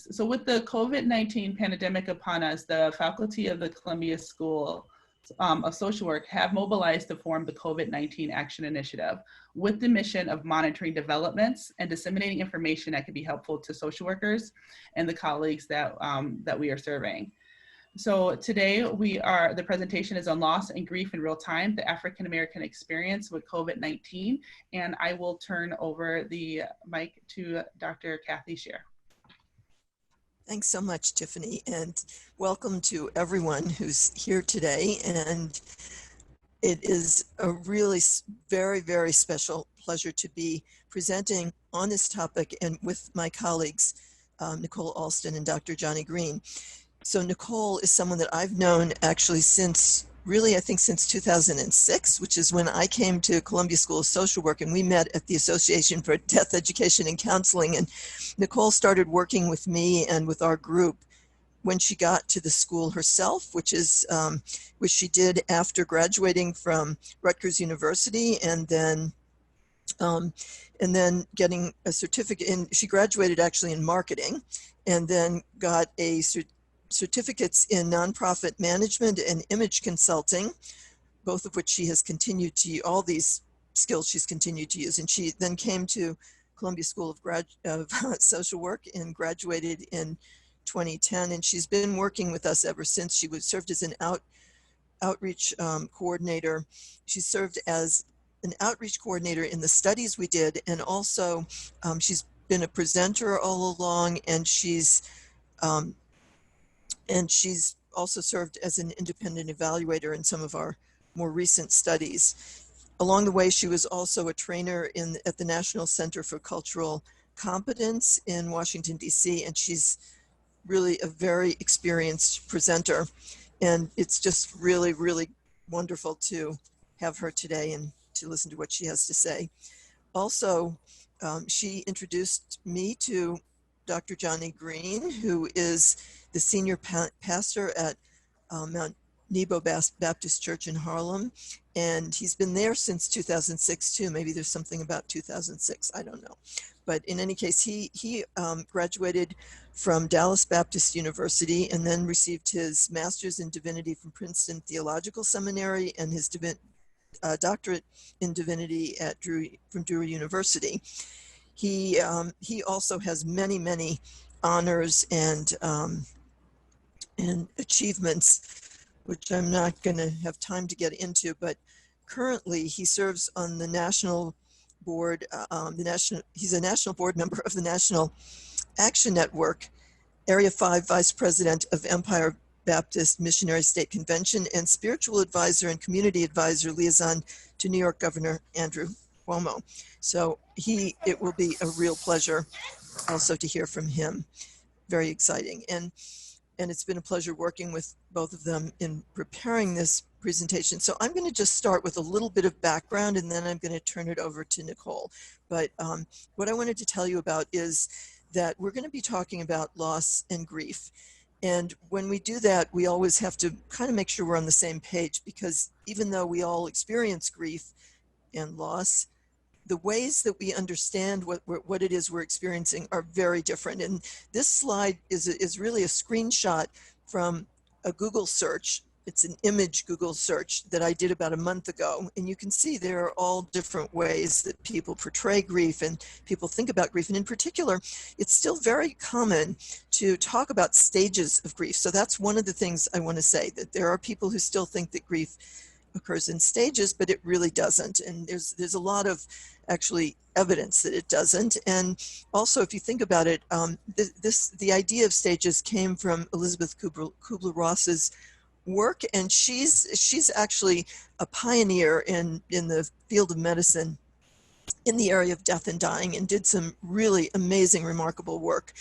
Yes, so with the COVID-19 pandemic upon us, the faculty of the Columbia School of Social Work have mobilized to form the COVID-19 Action Initiative with the mission of monitoring developments and disseminating information that could be helpful to social workers and the colleagues that we are serving. So today the presentation is on loss and grief in real time, the African American experience with COVID-19, and I will turn over the mic to Dr. Kathy Shear. Thanks so much, Tiffany, and welcome to everyone who's here today. And it is a really very, very special pleasure to be presenting on this topic and with my colleagues, Nicole Alston and Dr. Johnny Green. So Nicole is someone that I've known actually since, I think since 2006, which is when I came to Columbia School of Social Work, and we met at the Association for Death Education and Counseling. And Nicole started working with me and with our group when she got to the school herself, which she did after graduating from Rutgers University, and then getting a certificate in. She graduated actually in marketing, and then got a certificates in nonprofit management and image consulting, both of which she has continued to, all these skills she's continued to use. And she then came to Columbia School of Social Work and graduated in 2010. And she's been working with us ever since. She served as an outreach coordinator. She served as an outreach coordinator in the studies we did. And also she's been a presenter all along, and she's also served as an independent evaluator in some of our more recent studies. Along the way, she was also a trainer at the National Center for Cultural Competence in Washington, D.C., and she's really a very experienced presenter. And it's just really, really wonderful to have her today and to listen to what she has to say. Also, she introduced me to Dr. Johnny Green, who is the senior pastor at Mount Nebo Baptist Church in Harlem. And he's been there since 2006 too. Maybe there's something about 2006, I don't know. But in any case, he graduated from Dallas Baptist University and then received his master's in divinity from Princeton Theological Seminary and his doctorate in divinity from Drew University. He also has many, many honors and achievements, which I'm not going to have time to get into, but currently he serves on the national board, he's a national board member of the National Action Network, Area 5 Vice President of Empire Baptist Missionary State Convention, and spiritual advisor and community advisor liaison to New York Governor Andrew Cuomo. So it will be a real pleasure also to hear from him. Very exciting. And it's been a pleasure working with both of them in preparing this presentation. So I'm going to just start with a little bit of background, and then I'm going to turn it over to Nicole. But what I wanted to tell you about is that we're going to be talking about loss and grief. And when we do that, we always have to kind of make sure we're on the same page, because even though we all experience grief and loss, the ways that we understand what it is we're experiencing are very different. And this slide is really a screenshot from a Google search. It's an image Google search that I did about a month ago. And you can see there are all different ways that people portray grief and people think about grief. And in particular, it's still very common to talk about stages of grief. So that's one of the things I want to say, that there are people who still think that grief occurs in stages, but it really doesn't. And there's a lot of actually evidence that it doesn't. And also, if you think about it, the idea of stages came from Elizabeth Kubler-Ross's work, and she's actually a pioneer in the field of medicine in the area of death and dying, and did some really amazing, remarkable work.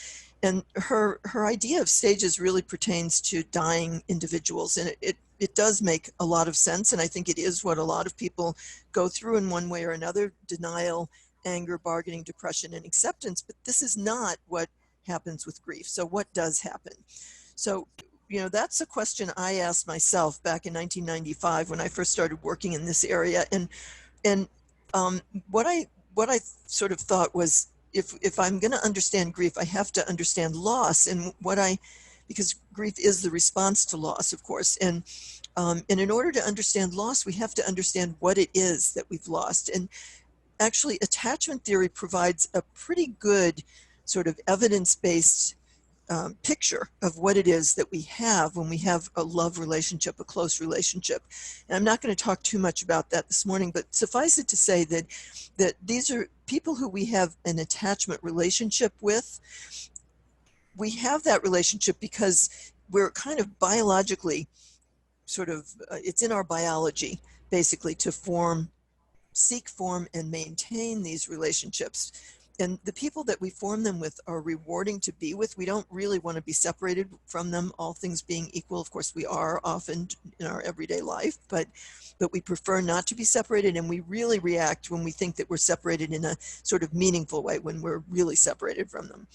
And her idea of stages really pertains to dying individuals, and it does make a lot of sense. And I think it is what a lot of people go through in one way or another: denial, anger, bargaining, depression, and acceptance. But this is not what happens with grief. So what does happen? So, that's a question I asked myself back in 1995 when I first started working in this area. And what I sort of thought was if I'm going to understand grief, I have to understand loss and because grief is the response to loss, of course. And in order to understand loss, we have to understand what it is that we've lost. And actually, attachment theory provides a pretty good sort of evidence-based picture of what it is that we have when we have a love relationship, a close relationship. And I'm not going to talk too much about that this morning, but suffice it to say that these are people who we have an attachment relationship with. We have that relationship because we're kind of biologically sort of, it's in our biology, basically, to seek, form, and maintain these relationships. And the people that we form them with are rewarding to be with. We don't really want to be separated from them, all things being equal. Of course, we are often in our everyday life, but we prefer not to be separated. And we really react when we think that we're separated in a sort of meaningful way, when we're really separated from them.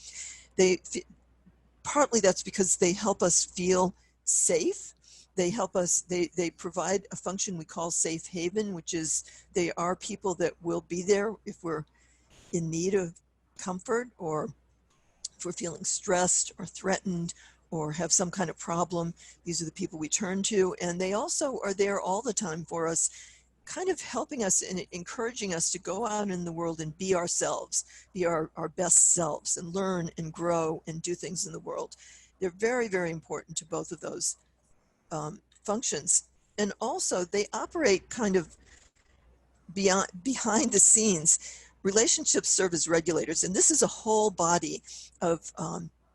Partly that's because they help us feel safe. They help us, they provide a function we call safe haven, which is they are people that will be there if we're in need of comfort, or if we're feeling stressed or threatened or have some kind of problem. These are the people we turn to. And they also are there all the time for us, kind of helping us and encouraging us to go out in the world and be ourselves, be our best selves, and learn and grow and do things in the world. They're very, very important to both of those functions. And also they operate kind of behind the scenes. Relationships serve as regulators, and this is a whole body of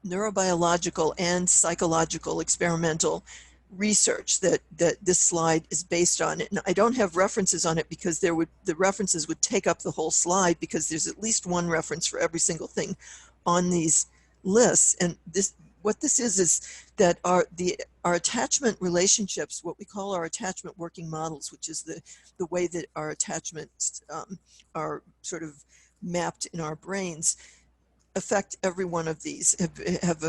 neurobiological and psychological experimental research that this slide is based on. And I don't have references on it because the references would take up the whole slide, because there's at least one reference for every single thing on these lists. And what this is that our attachment relationships, what we call our attachment working models, which is the way that our attachments are sort of mapped in our brains, affect every one of these, have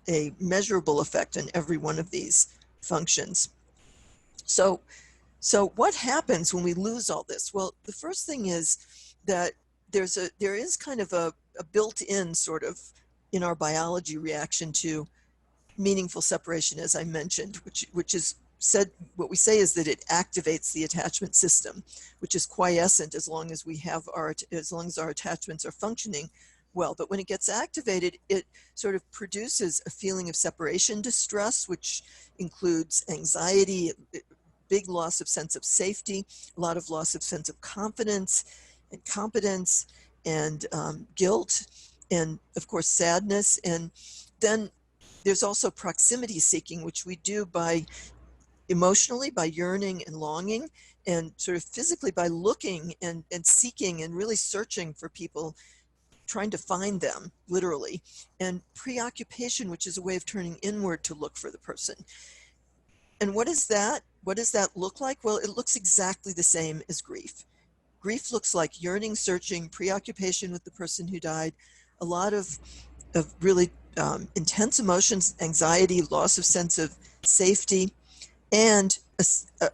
a measurable effect on every one of these functions. So what happens when we lose all this? Well, the first thing is that there is kind of a built-in sort of in our biology reaction to meaningful separation, as I mentioned, which is said, what we say is that it activates the attachment system, which is quiescent as long as our attachments are functioning well. But when it gets activated, it sort of produces a feeling of separation distress, which includes anxiety, big loss of sense of safety, a lot of loss of sense of confidence and competence, and guilt, and of course sadness. And then there's also proximity seeking, which we do by emotionally, by yearning and longing, and sort of physically by looking and seeking and really searching for people, trying to find them, literally. And preoccupation, which is a way of turning inward to look for the person. And what is that? What does that look like? Well, it looks exactly the same as grief. Grief looks like yearning, searching, preoccupation with the person who died, a lot of really intense emotions, anxiety, loss of sense of safety, and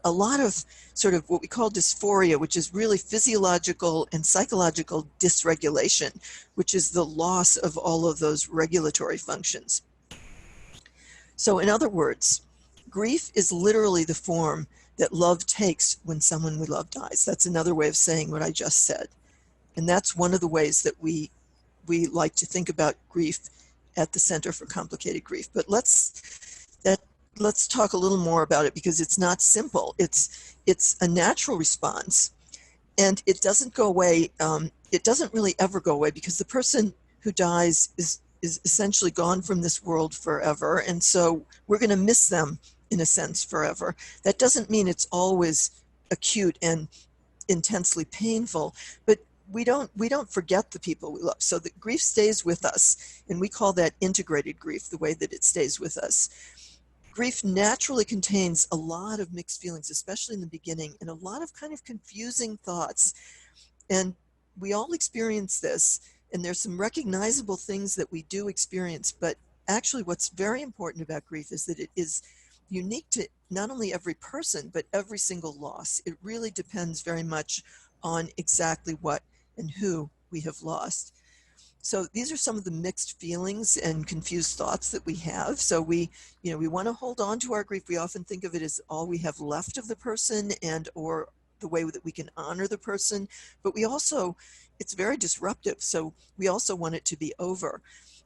a lot of sort of what we call dysphoria, which is really physiological and psychological dysregulation, which is the loss of all of those regulatory functions. So in other words, grief is literally the form that love takes when someone we love dies. That's another way of saying what I just said. And that's one of the ways that we like to think about grief at the Center for Complicated Grief. But let's talk a little more about it, because it's not simple. It's a natural response, and it doesn't go away. It doesn't really ever go away, because the person who dies is essentially gone from this world forever. And so we're going to miss them in a sense forever. That doesn't mean it's always acute and intensely painful, but we don't forget the people we love. So the grief stays with us, and we call that integrated grief, the way that it stays with us. Grief naturally contains a lot of mixed feelings, especially in the beginning, and a lot of kind of confusing thoughts. And we all experience this, and there's some recognizable things that we do experience, but actually what's very important about grief is that it is unique to not only every person, but every single loss. It really depends very much on exactly what and who we have lost. So these are some of the mixed feelings and confused thoughts that we have. So we want to hold on to our grief. We often think of it as all we have left of the person and or the way that we can honor the person, but we also, it's very disruptive. So we also want it to be over.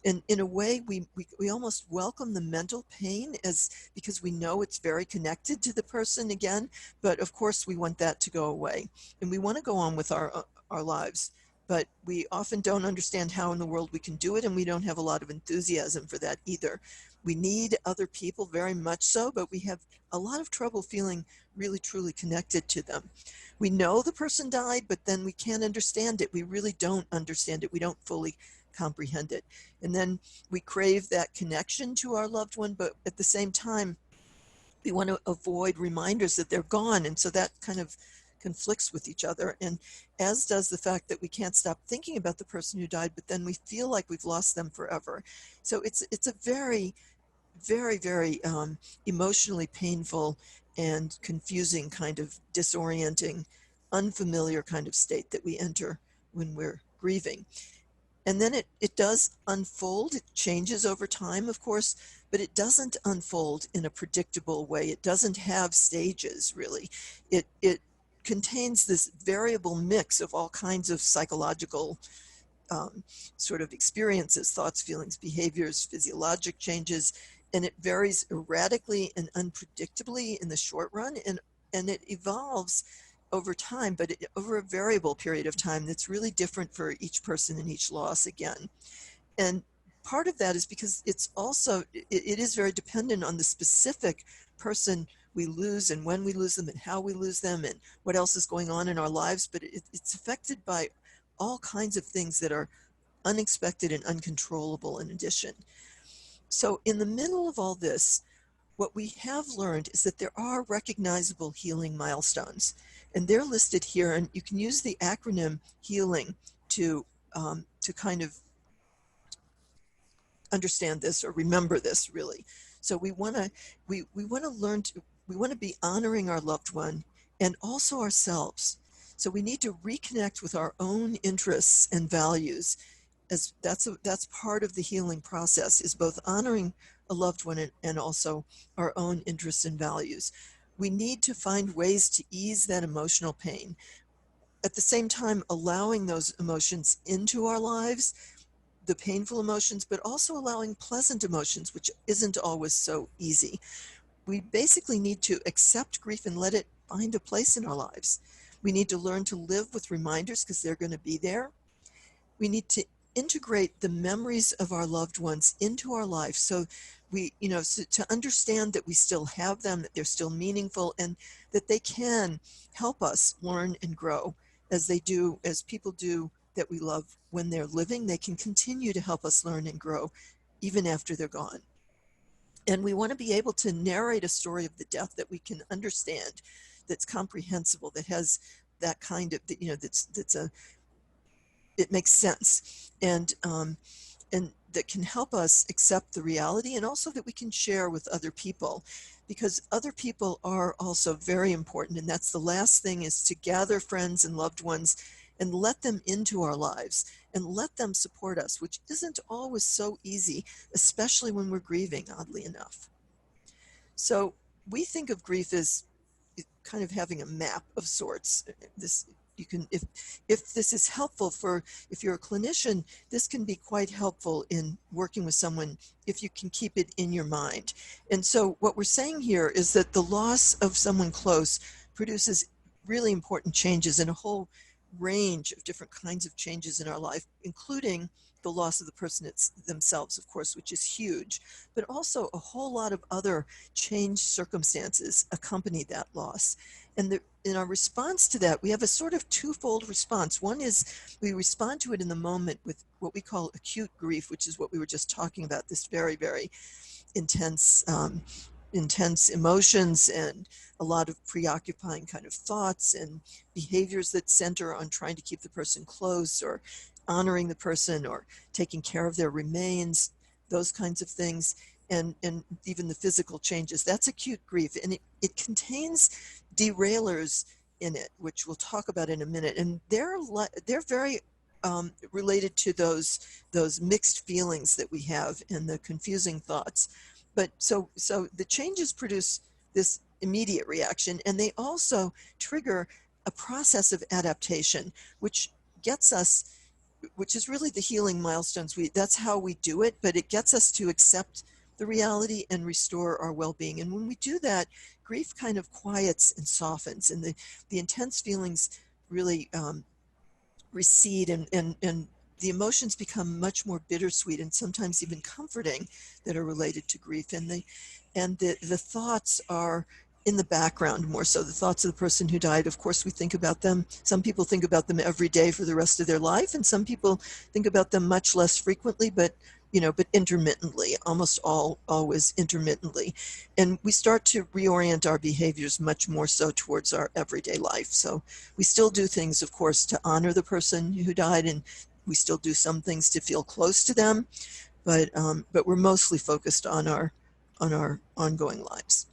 And in a way, we almost welcome the mental pain as because we know it's very connected to the person again. But of course, we want that to go away, and we want to go on with our lives. But we often don't understand how in the world we can do it, and we don't have a lot of enthusiasm for that either. We need other people very much so, but we have a lot of trouble feeling really truly connected to them. We know the person died, but then we can't understand it. We really don't understand it. We don't fully comprehend it. And then we crave that connection to our loved one, but at the same time, we want to avoid reminders that they're gone. And so that kind of conflicts with each other. And as does the fact that we can't stop thinking about the person who died, but then we feel like we've lost them forever. So it's a very, very, very emotionally painful and confusing kind of disorienting, unfamiliar kind of state that we enter when we're grieving. And then it does unfold. It changes over time, of course, but it doesn't unfold in a predictable way. It doesn't have stages, really. It contains this variable mix of all kinds of psychological um, sort of experiences, thoughts, feelings, behaviors, physiologic changes, and it varies erratically and unpredictably in the short run, and it evolves over time, but over a variable period of time that's really different for each person and each loss again. And part of that is because it's also, it is very dependent on the specific person we lose and when we lose them and how we lose them and what else is going on in our lives. But it's affected by all kinds of things that are unexpected and uncontrollable in addition. So in the middle of all this, what we have learned is that there are recognizable healing milestones, and they're listed here. And you can use the acronym HEALING to kind of understand this or remember this, really. So we want to learn to, we want to be honoring our loved one and also ourselves. So we need to reconnect with our own interests and values, as that's part of the healing process, is both honoring a loved one and also our own interests and values. We need to find ways to ease that emotional pain, at the same time allowing those emotions into our lives, the painful emotions, but also allowing pleasant emotions, which isn't always so easy. We basically need to accept grief and let it find a place in our lives. We need to learn to live with reminders because they're going to be there. We need to integrate the memories of our loved ones into our life. So so to understand that we still have them, that they're still meaningful, and that they can help us learn and grow as they do, as people do that we love when they're living. They can continue to help us learn and grow even after they're gone. And we want to be able to narrate a story of the death that we can understand, that's comprehensible, that has that kind of, it makes sense, and that can help us accept the reality, and also that we can share with other people, because other people are also very important. And that's the last thing, is to gather friends and loved ones and let them into our lives and let them support us, which isn't always so easy, especially when we're grieving, oddly enough. So we think of grief as kind of having a map of sorts. This, you can, if this is helpful for, if you're a clinician, this can be quite helpful in working with someone if you can keep it in your mind. And so what we're saying here is that the loss of someone close produces really important changes in a whole range of different kinds of changes in our life, including the loss of the person themselves, of course, which is huge, but also a whole lot of other changed circumstances accompany that loss. And in our response to that, we have a sort of twofold response. One is we respond to it in the moment with what we call acute grief, which is what we were just talking about, this very, very intense emotions and a lot of preoccupying kind of thoughts and behaviors that center on trying to keep the person close, or honoring the person, or taking care of their remains, those kinds of things, and even the physical changes. That's acute grief, and it contains derailers in it, which we'll talk about in a minute. And they're very related to those mixed feelings that we have and the confusing thoughts. But so the changes produce this immediate reaction, and they also trigger a process of adaptation, which gets us, which is really the healing milestones. That's how we do it, but it gets us to accept the reality and restore our well-being. And when we do that, grief kind of quiets and softens, and the intense feelings really recede, and the emotions become much more bittersweet and sometimes even comforting that are related to grief. And the thoughts are in the background more so. The thoughts of the person who died, of course, we think about them. Some people think about them every day for the rest of their life, and some people think about them much less frequently, but intermittently, always intermittently. And we start to reorient our behaviors much more so towards our everyday life. So we still do things, of course, to honor the person who died, and we still do some things to feel close to them, but we're mostly focused on our ongoing lives.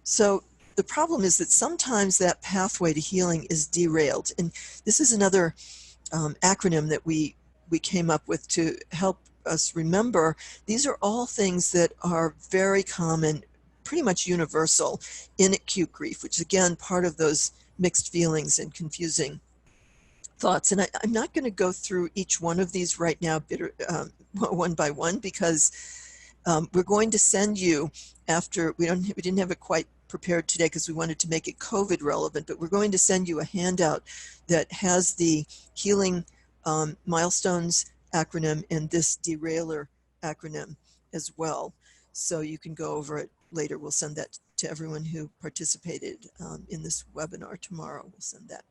So the problem is that sometimes that pathway to healing is derailed, and this is another acronym that we came up with to help us remember. These are all things that are very common, pretty much universal in acute grief, which is again part of those mixed feelings and confusing thoughts. And I'm not going to go through each one of these right now one by one, because we're going to send you, after we didn't have it quite prepared today because we wanted to make it COVID relevant, but we're going to send you a handout that has the healing milestones acronym and this derailer acronym as well. So you can go over it later. We'll send that to everyone who participated in this webinar tomorrow. We'll send that.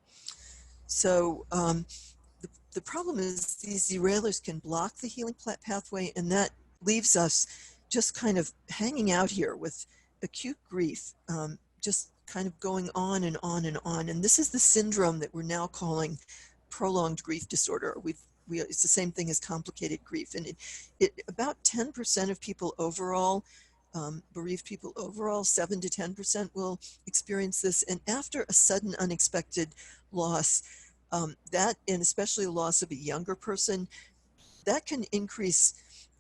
So the problem is these derailers can block the healing pathway, and that leaves us just kind of hanging out here with acute grief, just kind of going on and on and on. And this is the syndrome that we're now calling prolonged grief disorder. It's the same thing as complicated grief. And about 10% of people overall, bereaved people overall, 7 to 10% will experience this. And after a sudden unexpected loss, that, and especially a loss of a younger person, that can increase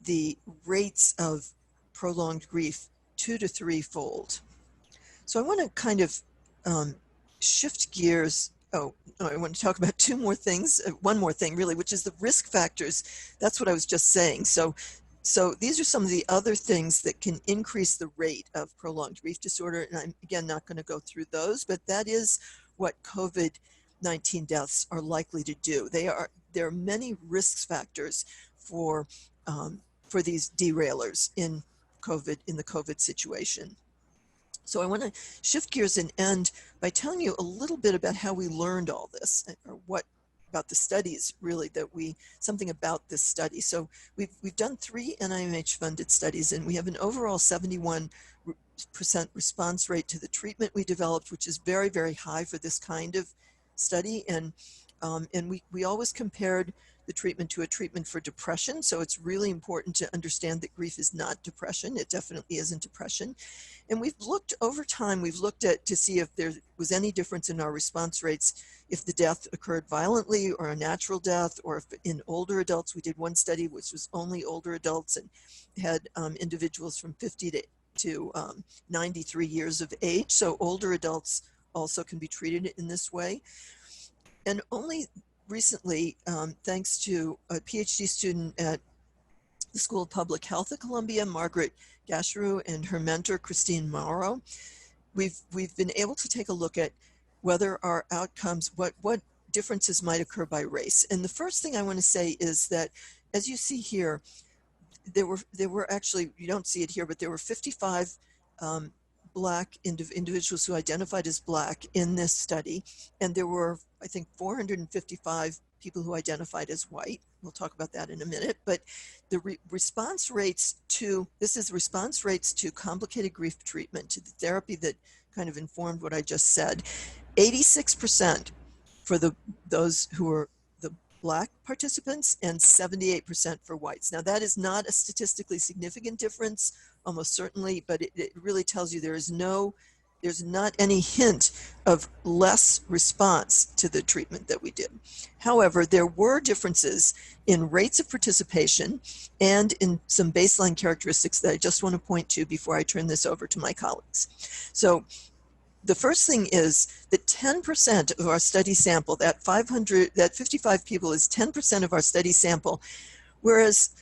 the rates of prolonged grief 2 to 3-fold. So I want to kind of shift gears. I want to talk about two more things, one more thing really, which is the risk factors. That's what I was just saying. So these are some of the other things that can increase the rate of prolonged grief disorder. And I'm, again, not going to go through those, but that is what COVID-19 deaths are likely to do. There are many risk factors for these derailers in the COVID situation. So I want to shift gears and end by telling you a little bit about how we learned all this, or what about the studies really something about this study. So we've done 3 NIMH funded studies, and we have an overall 71% response rate to the treatment we developed, which is very, very high for this kind of study. And we always compared the treatment to a treatment for depression. So it's really important to understand that grief is not depression. It definitely isn't depression. And we've looked over time, to see if there was any difference in our response rates, if the death occurred violently or a natural death, or if in older adults. We did one study which was only older adults and had individuals from 50 to 93 years of age. So older adults also can be treated in this way. And only recently, thanks to a PhD student at the School of Public Health at Columbia, Margaret Gascheru, and her mentor, Christine Mauro, we've been able to take a look at whether our outcomes, what differences might occur by race. And the first thing I want to say is that, as you see here, there were actually, you don't see it here, but there were 55 Black individuals who identified as Black in this study. And there were, I think, 455 people who identified as white. We'll talk about that in a minute. But the response rates to complicated grief treatment, to the therapy that kind of informed what I just said, 86% for those who were the Black participants and 78% for whites. Now, that is not a statistically significant difference, almost certainly, but it really tells you there is no there's not any hint of less response to the treatment that we did. However, there were differences in rates of participation and in some baseline characteristics that I just want to point to before I turn this over to my colleagues. So the first thing is that 10% of our study sample, that 55 people is 10% of our study sample, whereas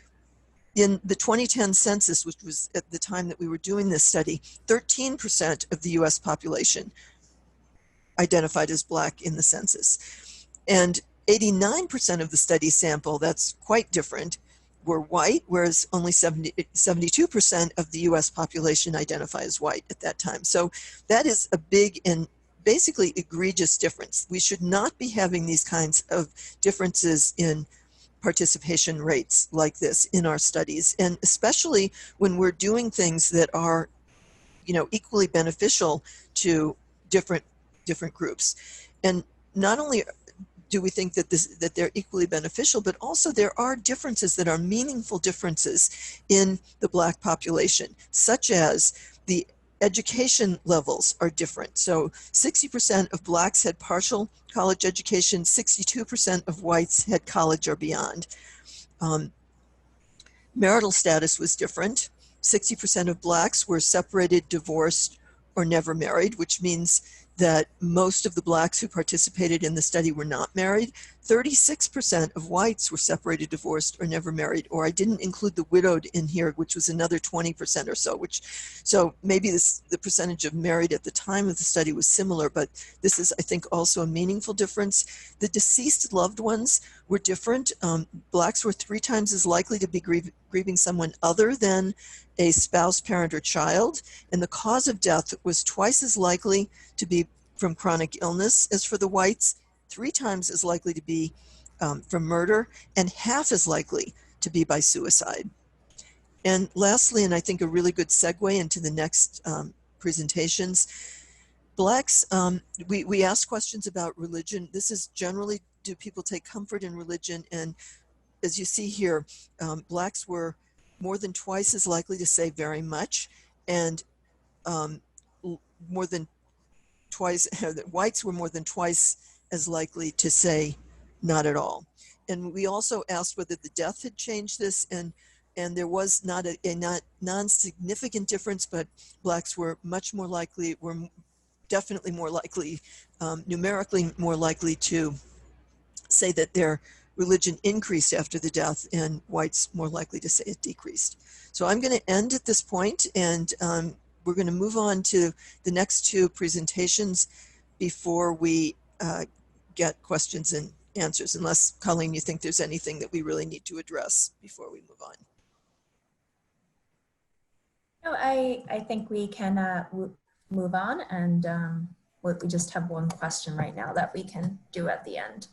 in the 2010 census, which was at the time that we were doing this study, 13% of the US population identified as Black in the census. And 89% of the study sample, that's quite different, were white, whereas only 72% of the US population identify as white at that time. So that is a big and basically egregious difference. We should not be having these kinds of differences in participation rates like this in our studies, and especially when we're doing things that are, equally beneficial to different groups. And not only do we think that they're equally beneficial, but also there are differences that are meaningful differences in the Black population, such as the education levels are different. So 60% of Blacks had partial college education, 62% of whites had college or beyond. Marital status was different. 60% of Blacks were separated, divorced, or never married, which means that most of the Blacks who participated in the study were not married. 36% of whites were separated, divorced, or never married, or I didn't include the widowed in here, which was another 20% or so, so maybe the percentage of married at the time of the study was similar, but this is, I think, also a meaningful difference. The deceased loved ones were different. Blacks were 3 times as likely to be grieving someone other than a spouse, parent, or child, and the cause of death was twice as likely to be from chronic illness as for the whites, 3 times as likely to be from murder, and half as likely to be by suicide. And lastly, and I think a really good segue into the next presentations, Blacks, we asked questions about religion. This is generally, do people take comfort in religion? And as you see here, Blacks were more than twice as likely to say very much, and more than twice, whites were more than twice as likely to say not at all. And we also asked whether the death had changed this, and there was not a non-significant difference, but Blacks were much more likely, were definitely more likely, numerically more likely to say that their religion increased after the death, and whites more likely to say it decreased. So I'm going to end at this point, and we're going to move on to the next 2 presentations before we get questions and answers, unless, Colleen, you think there's anything that we really need to address before we move on. No, I think we can move on, and we just have one question right now that we can do at the end.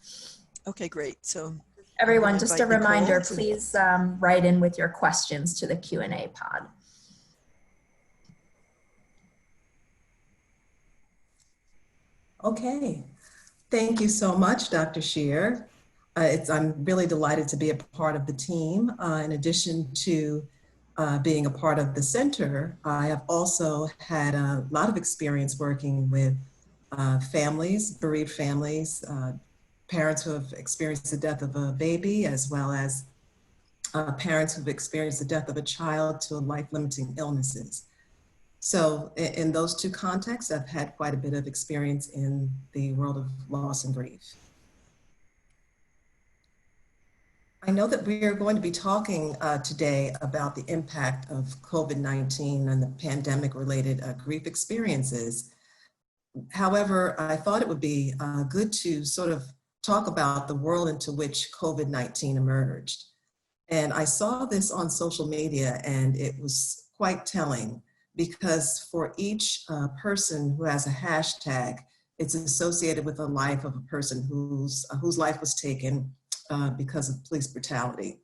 Okay, great. So everyone, just a reminder, please write in with your questions to the Q&A pod. Okay, thank you so much, Dr. Scheer. I'm really delighted to be a part of the team. In addition to being a part of the center, I have also had a lot of experience working with families, bereaved families, parents who have experienced the death of a baby, as well as parents who've experienced the death of a child to life-limiting illnesses. So in those 2 contexts, I've had quite a bit of experience in the world of loss and grief. I know that we are going to be talking today about the impact of COVID-19 and the pandemic-related grief experiences. However, I thought it would be good to sort of talk about the world into which COVID-19 emerged. And I saw this on social media, and it was quite telling, because for each person who has a hashtag, it's associated with the life of a person whose life was taken because of police brutality.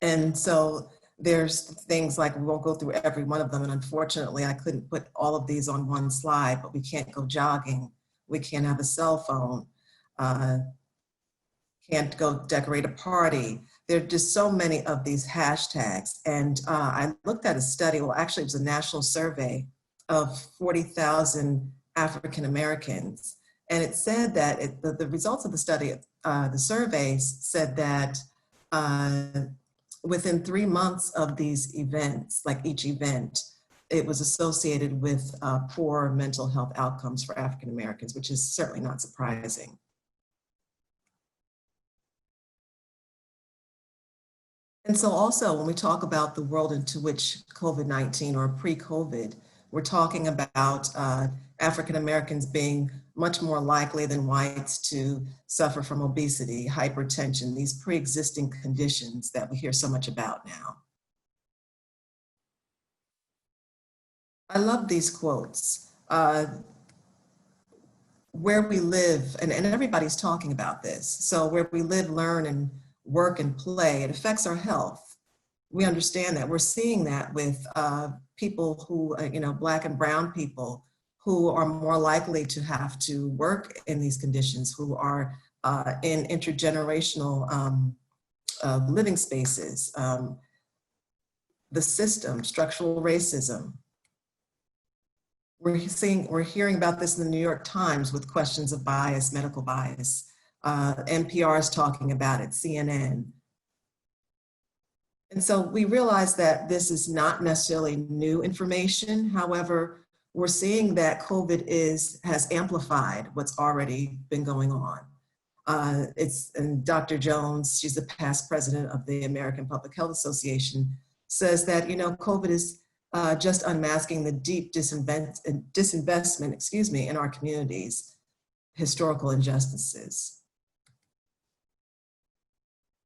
And so there's things like, we won't go through every one of them, and unfortunately I couldn't put all of these on one slide, but we can't go jogging, we can't have a cell phone, can't go decorate a party. There are just so many of these hashtags. And I looked at a study, well, actually it was a national survey of 40,000 African Americans. And it said that the results of the study, the surveys said that within 3 months of these events, like each event, it was associated with poor mental health outcomes for African Americans, which is certainly not surprising. And so also when we talk about the world into which COVID-19 or pre-COVID, we're talking about African Americans being much more likely than whites to suffer from obesity, hypertension, these pre-existing conditions that we hear so much about now. I love these quotes. Where we live, and everybody's talking about this, so where we live, learn, and work and play, it affects our health. We understand that. We're seeing that with people who, Black and brown people who are more likely to have to work in these conditions, who are in intergenerational living spaces, the system, structural racism. We're hearing about this in the New York Times with questions of bias, medical bias. NPR is talking about it, CNN. And so we realize that this is not necessarily new information. However, we're seeing that COVID has amplified what's already been going on. And Dr. Jones, she's the past president of the American Public Health Association, says that, COVID is just unmasking the deep disinvestment, in our communities, historical injustices.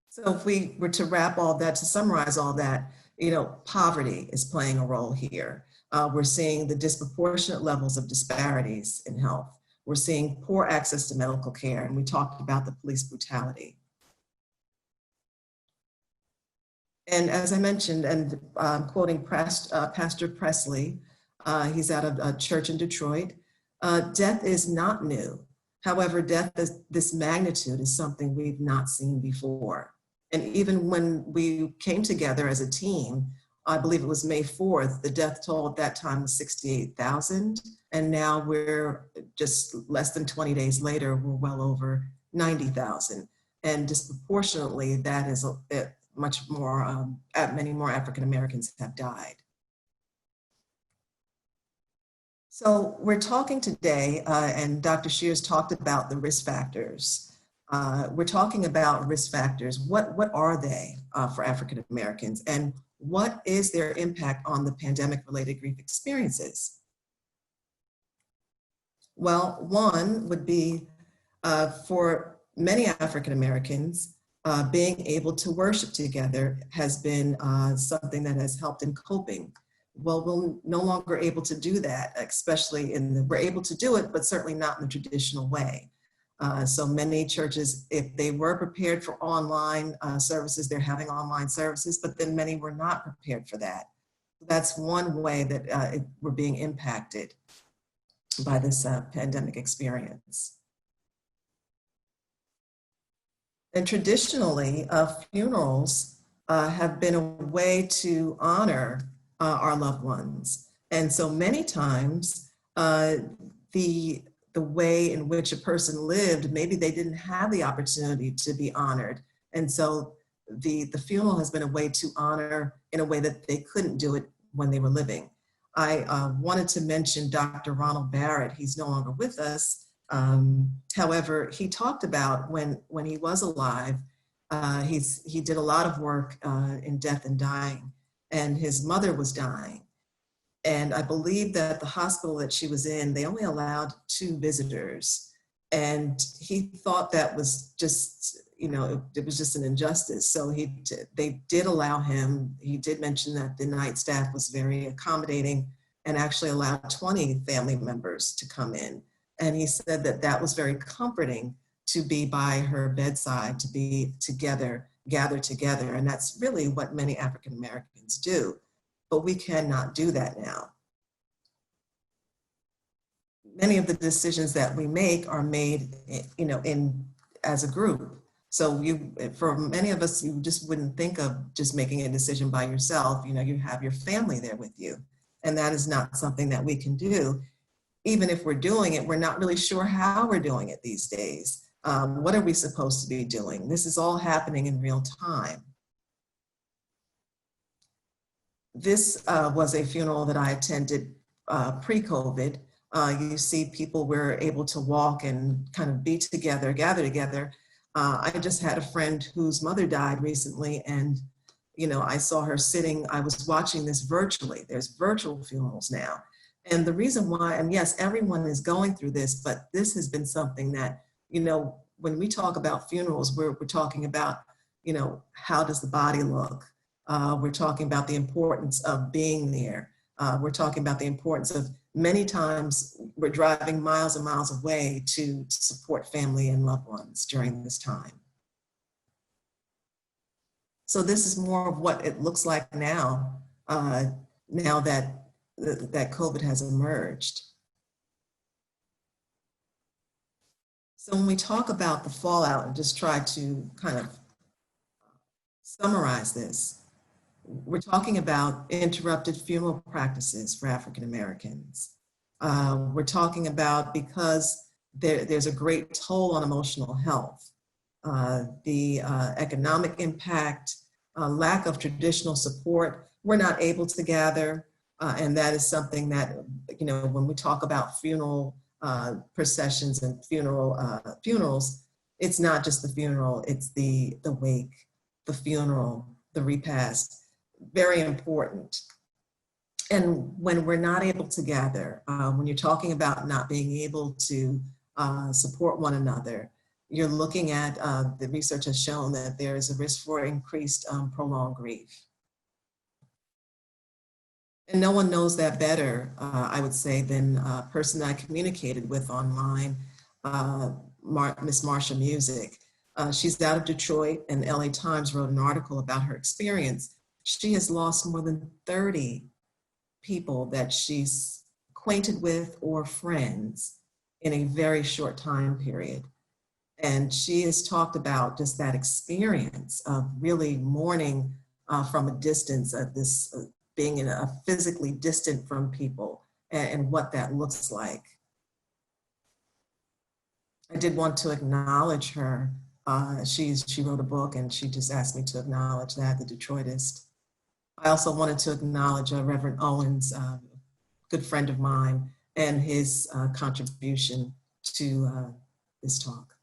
So if we were to wrap all that, to summarize all that, poverty is playing a role here. We're seeing the disproportionate levels of disparities in health. We're seeing poor access to medical care, and we talked about the police brutality. And as I mentioned, and quoting Pastor Presley, he's out of a church in Detroit, death is not new. However, death of this magnitude is something we've not seen before. And even when we came together as a team, I believe it was May 4th, the death toll at that time was 68,000. And now we're just less than 20 days later, we're well over 90,000. And disproportionately, that is much more, many more African Americans have died. So we're talking today, and Dr. Shears talked about the risk factors. We're talking about risk factors. What are they for African Americans, and what is their impact on the pandemic-related grief experiences? Well, one would be for many African Americans, being able to worship together has been something that has helped in coping. Well, we're no longer able to do that, especially we're able to do it, but certainly not in the traditional way. So many churches, if they were prepared for online services, they're having online services, but then many were not prepared for that. That's one way that we're being impacted by this pandemic experience. And traditionally, funerals have been a way to honor our loved ones. And so many times, the way in which a person lived, maybe they didn't have the opportunity to be honored. And so the funeral has been a way to honor in a way that they couldn't do it when they were living. I wanted to mention Dr. Ronald Barrett. He's no longer with us. However, he talked about when he was alive, he did a lot of work in death and dying, and his mother was dying. And I believe that the hospital that she was in, they only allowed 2 visitors. And he thought that was just, it was just an injustice. So they did allow him. He did mention that the night staff was very accommodating and actually allowed 20 family members to come in. And he said that that was very comforting to be by her bedside, to be together, gathered together. And that's really what many African Americans do. But we cannot do that now. Many of the decisions that we make are made, as a group. So for many of us, you just wouldn't think of just making a decision by yourself. You have your family there with you. And that is not something that we can do. Even if we're doing it, we're not really sure how we're doing it these days. What are we supposed to be doing? This is all happening in real time. This was a funeral that I attended pre-COVID. You see people were able to walk and kind of be together, gather together. I just had a friend whose mother died recently, and I saw her sitting, I was watching this virtually. There's virtual funerals now. And the reason why, and yes, everyone is going through this, but this has been something that, when we talk about funerals, we're talking about, how does the body look? We're talking about the importance of being there. We're talking about the importance of many times we're driving miles and miles away to support family and loved ones during this time. So this is more of what it looks like now, now that COVID has emerged. So when we talk about the fallout and just try to kind of summarize this, we're talking about interrupted funeral practices for African Americans. We're talking about, because there's a great toll on emotional health, the economic impact, lack of traditional support. We're not able to gather, and that is something that, when we talk about funeral processions and funerals, it's not just the funeral, it's the wake, the funeral, the repast. Very important. And when we're not able to gather, when you're talking about not being able to support one another, you're looking at, the research has shown that there is a risk for increased prolonged grief. And no one knows that better, I would say, than a person I communicated with online, Miss Marsha Music. She's out of Detroit, and LA Times wrote an article about her experience. She has lost more than 30 people that she's acquainted with or friends in a very short time period. And she has talked about just that experience of really mourning from a distance, of this being physically distant from people, and what that looks like. I did want to acknowledge her. She wrote a book, and she just asked me to acknowledge that, The Detroitist. I also wanted to acknowledge Reverend Owens, a good friend of mine, and his contribution to this talk.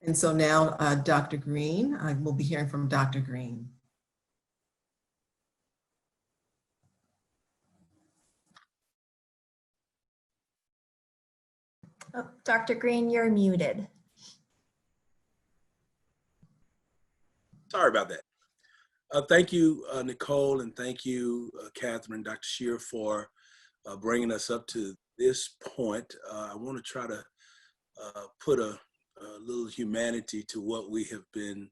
And so now, Dr. Green, I will be hearing from Dr. Green. Oh, Dr. Green, you're muted. Sorry about that. Thank you, Nicole, and thank you, Catherine, Dr. Scheer, for bringing us up to this point. I want to try to put a little humanity to what we have been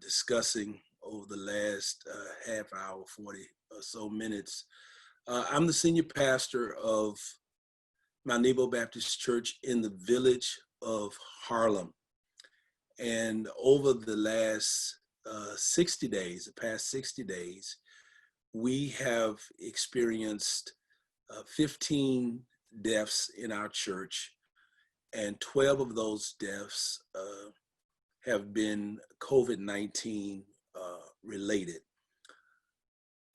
discussing over the last half hour, 40 or so minutes. I'm the senior pastor of Mount Nebo Baptist Church in the village of Harlem. And over the last 60 days, the past 60 days, we have experienced 15 deaths in our church, and 12 of those deaths have been COVID-19 related.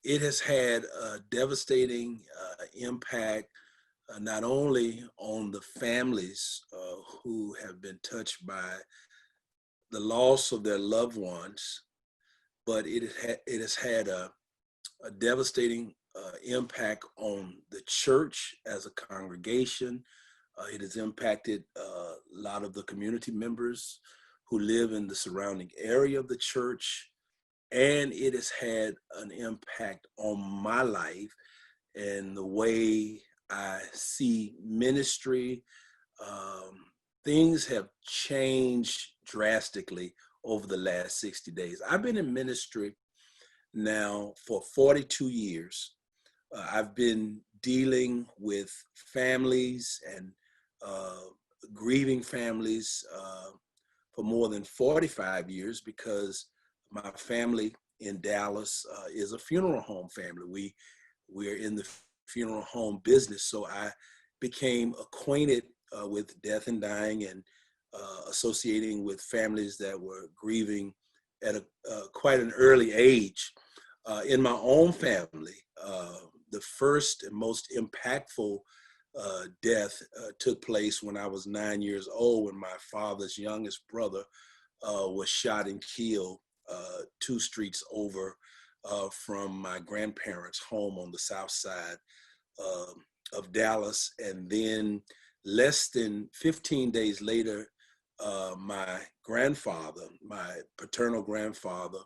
It has had a devastating impact not only on the families who have been touched by the loss of their loved ones, but it has had a devastating impact on the church as a congregation. It has impacted a lot of the community members who live in the surrounding area of the church, and it has had an impact on my life and the way I see ministry. Things have changed drastically over the last 60 days. I've been in ministry now for 42 years. I've been dealing with families and grieving families for more than 45 years because my family in Dallas is a funeral home family. We're in the funeral home business, so I became acquainted with death and dying and associating with families that were grieving at quite an early age. In my own family, the first and most impactful death took place when I was 9 years old, when my father's youngest brother was shot and killed 2 streets over from my grandparents' home on the south side of Dallas. And then less than 15 days later, my grandfather, my paternal grandfather,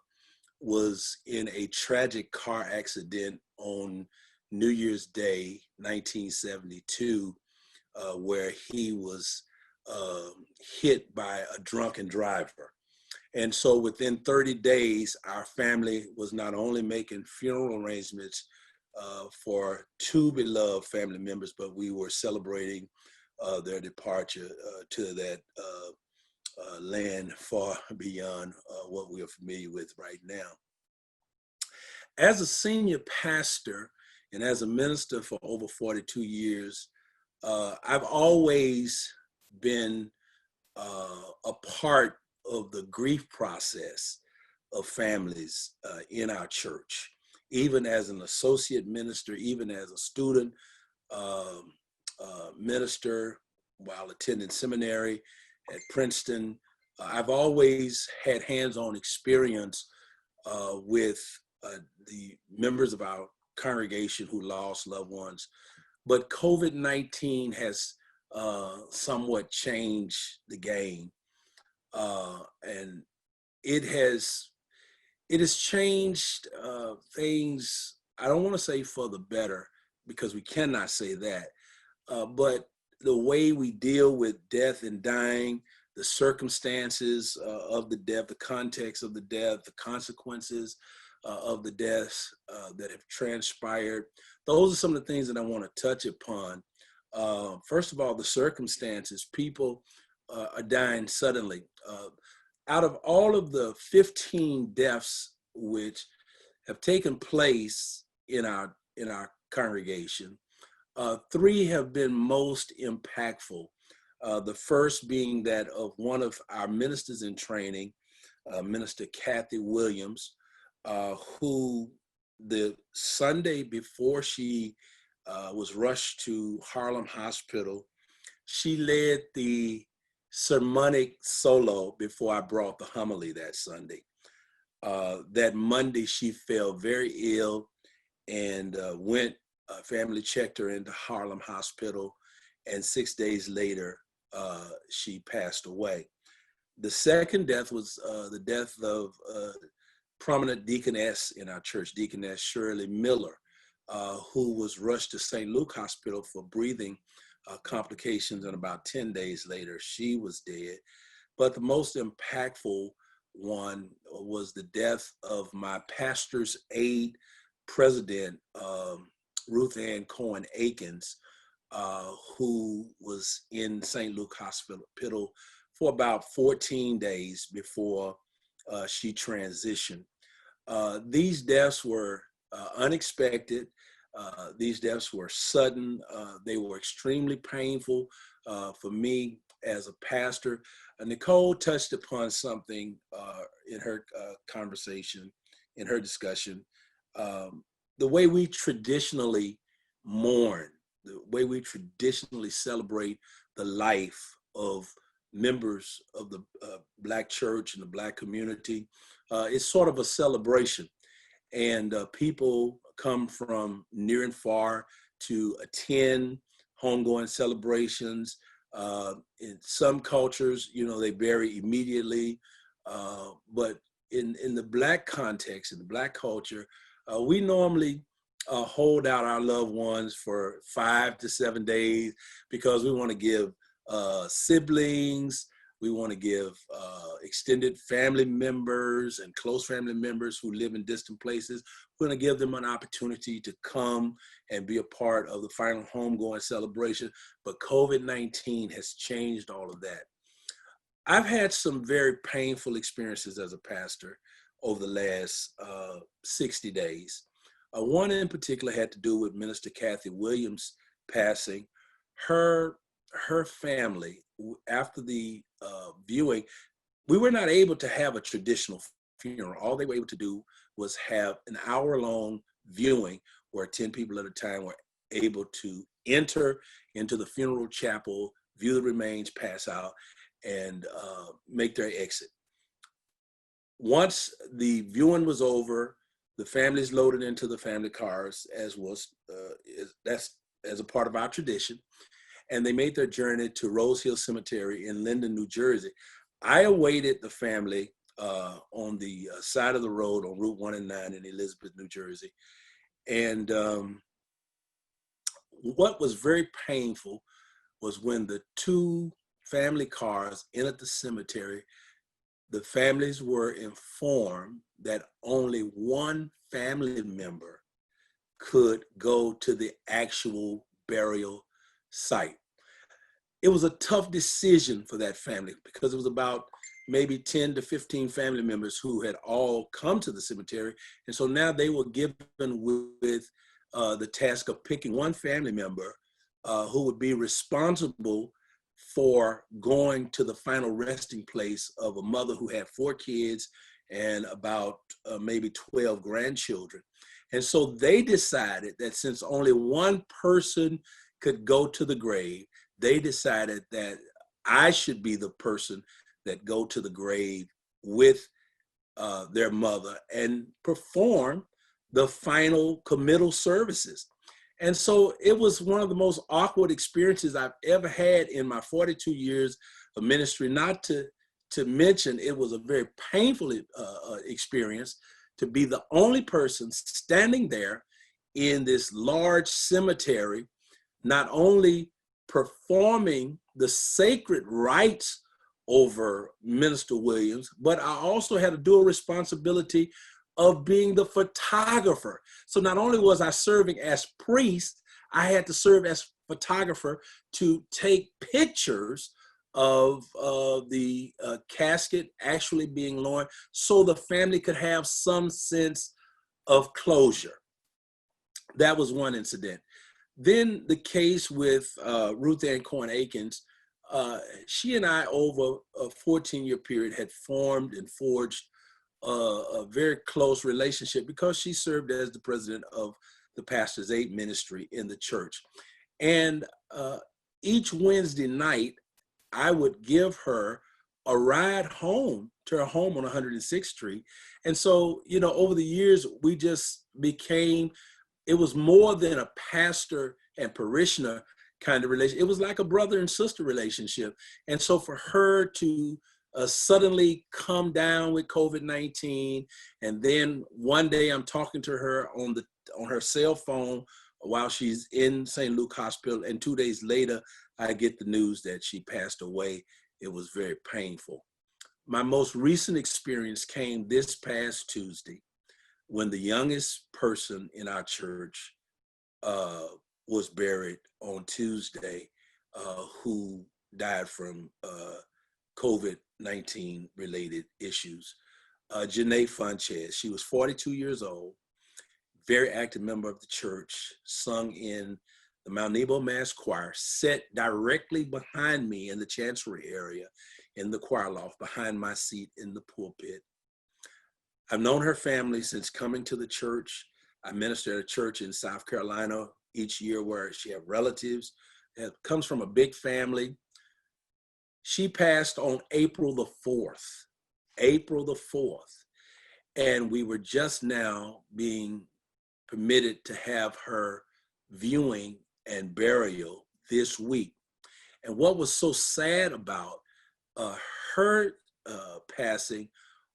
was in a tragic car accident on New Year's Day, 1972, where he was hit by a drunken driver. And so within 30 days, our family was not only making funeral arrangements for 2 beloved family members, but we were celebrating their departure to that land far beyond what we are familiar with right now. As a senior pastor and as a minister for over 42 years, I've always been a part of the grief process of families in our church. Even as an associate minister, even as a student minister while attending seminary at Princeton, I've always had hands-on experience with the members of our congregation who lost loved ones. But COVID-19 has somewhat changed the game. And it has changed things, I don't want to say for the better, because we cannot say that, but the way we deal with death and dying, the circumstances of the death, the context of the death, the consequences of the deaths that have transpired. Those are some of the things that I want to touch upon. First of all, the circumstances. People are dying suddenly. Out of all of the 15 deaths which have taken place in our congregation, 3 have been most impactful. The first being that of one of our ministers in training, Minister Kathy Williams, who the Sunday before she was rushed to Harlem Hospital, she led the sermonic solo before I brought the homily that Sunday. That Monday, she fell very ill and family checked her into Harlem Hospital, and 6 days later, she passed away. The second death was the death of prominent deaconess in our church, Deaconess Shirley Miller, who was rushed to St. Luke Hospital for breathing complications, and about 10 days later, she was dead. But the most impactful one was the death of my pastor's aide president, Ruth Ann Cohen Akins, who was in St. Luke Hospital for about 14 days before she transitioned. These deaths were unexpected. These deaths were sudden. They were extremely painful for me as a pastor. Nicole touched upon something in her conversation, in her discussion. The way we traditionally mourn, the way we traditionally celebrate the life of members of the Black church and the Black community, is sort of a celebration. And people come from near and far to attend homegoing celebrations. In some cultures, they bury immediately. But in the Black context, in the Black culture, we normally hold out our loved ones for 5 to 7 days because we want to give siblings, we want to give extended family members and close family members who live in distant places, we're going to give them an opportunity to come and be a part of the final homegoing celebration. But COVID-19 has changed all of that. I've had some very painful experiences as a pastor over the last 60 days. One in particular had to do with Minister Kathy Williams passing. Her family, after the viewing, we were not able to have a traditional funeral. All they were able to do was have an hour-long viewing where 10 people at a time were able to enter into the funeral chapel, view the remains, pass out, and make their exit. Once the viewing was over, the families loaded into the family cars, as a part of our tradition, and they made their journey to Rose Hill Cemetery in Linden, New Jersey. I awaited the family on the side of the road on Route 1 and 9 in Elizabeth, New Jersey. And what was very painful was when the two family cars entered the cemetery, the families were informed that only one family member could go to the actual burial site. It was a tough decision for that family because it was about maybe 10 to 15 family members who had all come to the cemetery. And so now they were given with the task of picking one family member who would be responsible for going to the final resting place of a mother who had 4 kids and about maybe 12 grandchildren. And so they decided that since only one person could go to the grave, they decided that I should be the person that go to the grave with their mother and perform the final committal services. And so it was one of the most awkward experiences I've ever had in my 42 years of ministry, not to mention it was a very painful experience to be the only person standing there in this large cemetery, not only performing the sacred rites over Minister Williams, but I also had a dual responsibility of being the photographer. So not only was I serving as priest, I had to serve as photographer to take pictures of the casket actually being lowered so the family could have some sense of closure. That was one incident. Then the case with Ruth Ann Cohen Akins, she and I over a 14-year period had formed and forged a very close relationship because she served as the president of the Pastor's Aid Ministry in the church. And each Wednesday night, I would give her a ride home to her home on 106th Street. And so, you know, over the years, we just became, it was more than a pastor and parishioner kind of relation. It was like a brother and sister relationship. And so for her to suddenly come down with COVID-19, and then one day I'm talking to her on her cell phone while she's in St. Luke Hospital, and 2 days later, I get the news that she passed away. It was very painful. My most recent experience came this past Tuesday when the youngest person in our church was buried on Tuesday, who died from COVID-19 related issues. Janae Fuentes, she was 42 years old, very active member of the church, sung in the Mount Nebo Mass Choir, sat directly behind me in the chancellery area in the choir loft behind my seat in the pulpit. I've known her family since coming to the church. I minister at a church in South Carolina each year where she has relatives. It comes from a big family. She passed on April the 4th, April the 4th. And we were just now being permitted to have her viewing and burial this week. And what was so sad about her passing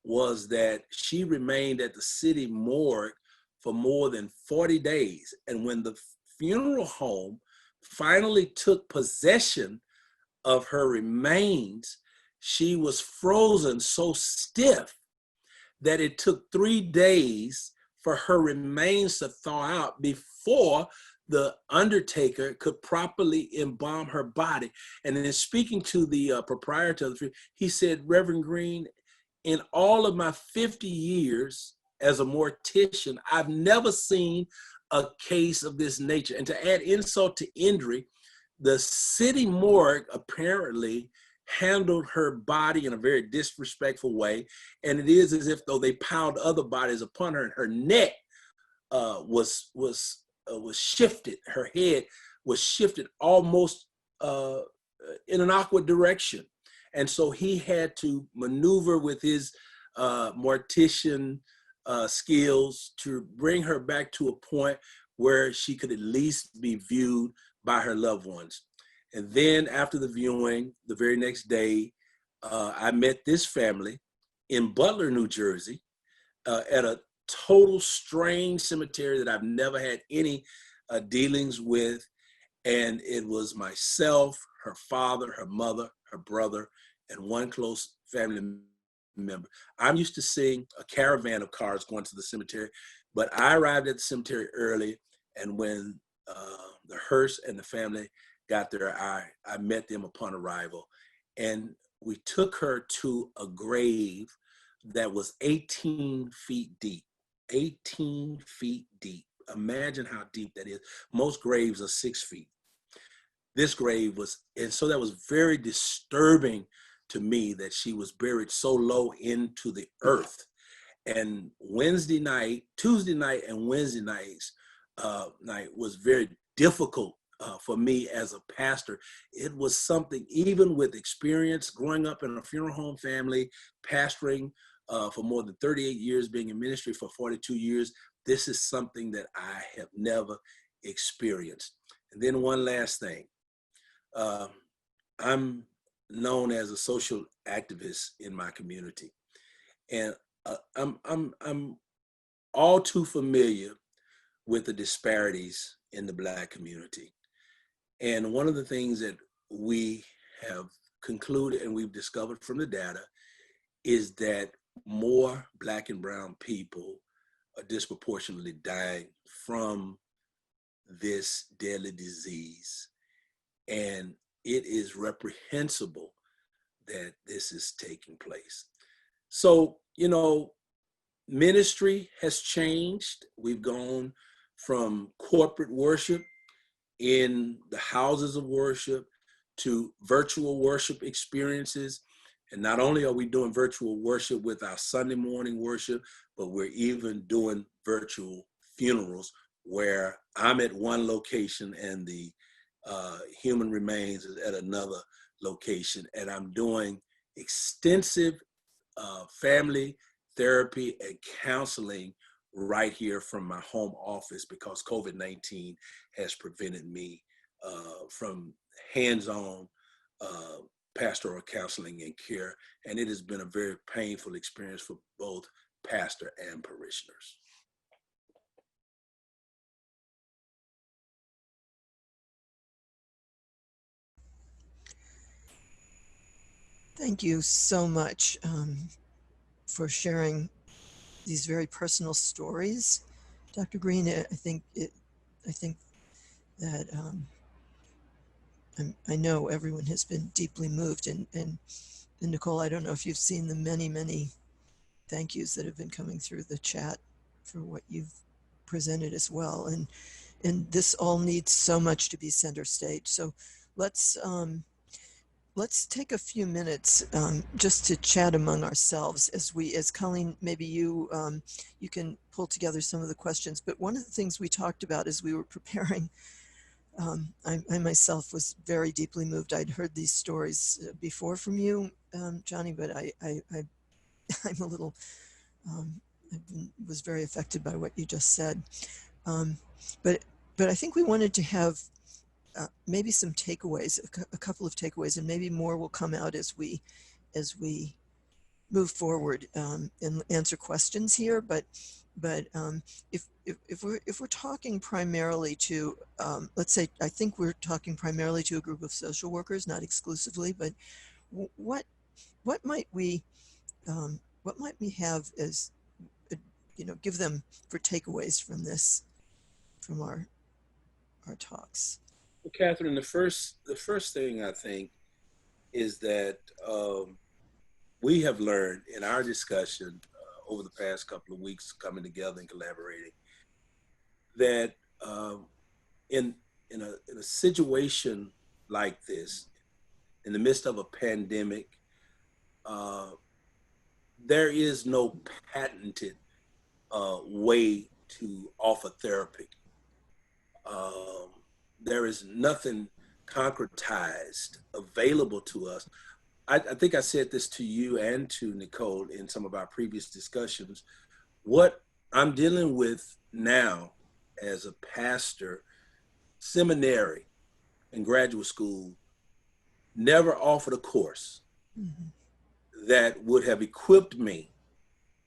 was that she remained at the city morgue for more than 40 days. And when the funeral home finally took possession of her remains, she was frozen so stiff that it took 3 days for her remains to thaw out before the undertaker could properly embalm her body. And then speaking to the proprietor of the funeral, he said, Reverend Green, in all of my 50 years as a mortician, I've never seen a case of this nature. And to add insult to injury, the city morgue apparently handled her body in a very disrespectful way. And it is as if though they piled other bodies upon her, and her neck was shifted. Her head was shifted almost in an awkward direction. And so he had to maneuver with his mortician skills to bring her back to a point where she could at least be viewed by her loved ones. And then after the viewing, the very next day, I met this family in Butler, New Jersey, at a total strange cemetery that I've never had any dealings with. And it was myself, her father, her mother, her brother, and one close family member. I'm used to seeing a caravan of cars going to the cemetery, but I arrived at the cemetery early, and when the hearse and the family got there, I met them upon arrival. And we took her to a grave that was 18 feet deep. 18 feet deep. Imagine how deep that is. Most graves are 6 feet. This grave was, and so that was very disturbing to me that she was buried so low into the earth. And Wednesday night, Tuesday night and Wednesday night was very difficult for me as a pastor. It was something, even with experience growing up in a funeral home family, pastoring for more than 38 years, being in ministry for 42 years, this is something that I have never experienced. And then one last thing. I'm known as a social activist in my community, and I'm all too familiar with the disparities in the Black community. And one of the things that we have concluded and we've discovered from the data is that more Black and brown people are disproportionately dying from this deadly disease. And it is reprehensible that this is taking place. So, you know, ministry has changed. We've gone from corporate worship in the houses of worship to virtual worship experiences. And not only are we doing virtual worship with our Sunday morning worship, but we're even doing virtual funerals where I'm at one location and the human remains is at another location. And I'm doing extensive family therapy and counseling right here from my home office because COVID-19 has prevented me from hands-on pastoral counseling and care. And it has been a very painful experience for both pastor and parishioners. Thank you so much for sharing these very personal stories, Dr. Green. I think that I know everyone has been deeply moved, and Nicole, I don't know if you've seen the many thank yous that have been coming through the chat for what you've presented as well, and this all needs so much to be center stage. So let's take a few minutes just to chat among ourselves as Colleen, maybe you can pull together some of the questions. But one of the things we talked about as we were preparing, I myself was very deeply moved. I'd heard these stories before from you, Johnny, but I'm a little, was very affected by what you just said. But I think we wanted to have maybe some takeaways, a couple of takeaways, and maybe more will come out as we move forward and answer questions here. But if we're talking primarily to, let's say, I think we're talking primarily to a group of social workers, not exclusively, but what might we have as, give them for takeaways from this, from our our talks. Well, Catherine, the first thing I think is that we have learned in our discussion over the past couple of weeks, coming together and collaborating, that in a situation like this, in the midst of a pandemic, there is no patented way to offer therapy. There is nothing concretized available to us. I think I said this to you and to Nicole in some of our previous discussions. What I'm dealing with now as a pastor, seminary and graduate school never offered a course that would have equipped me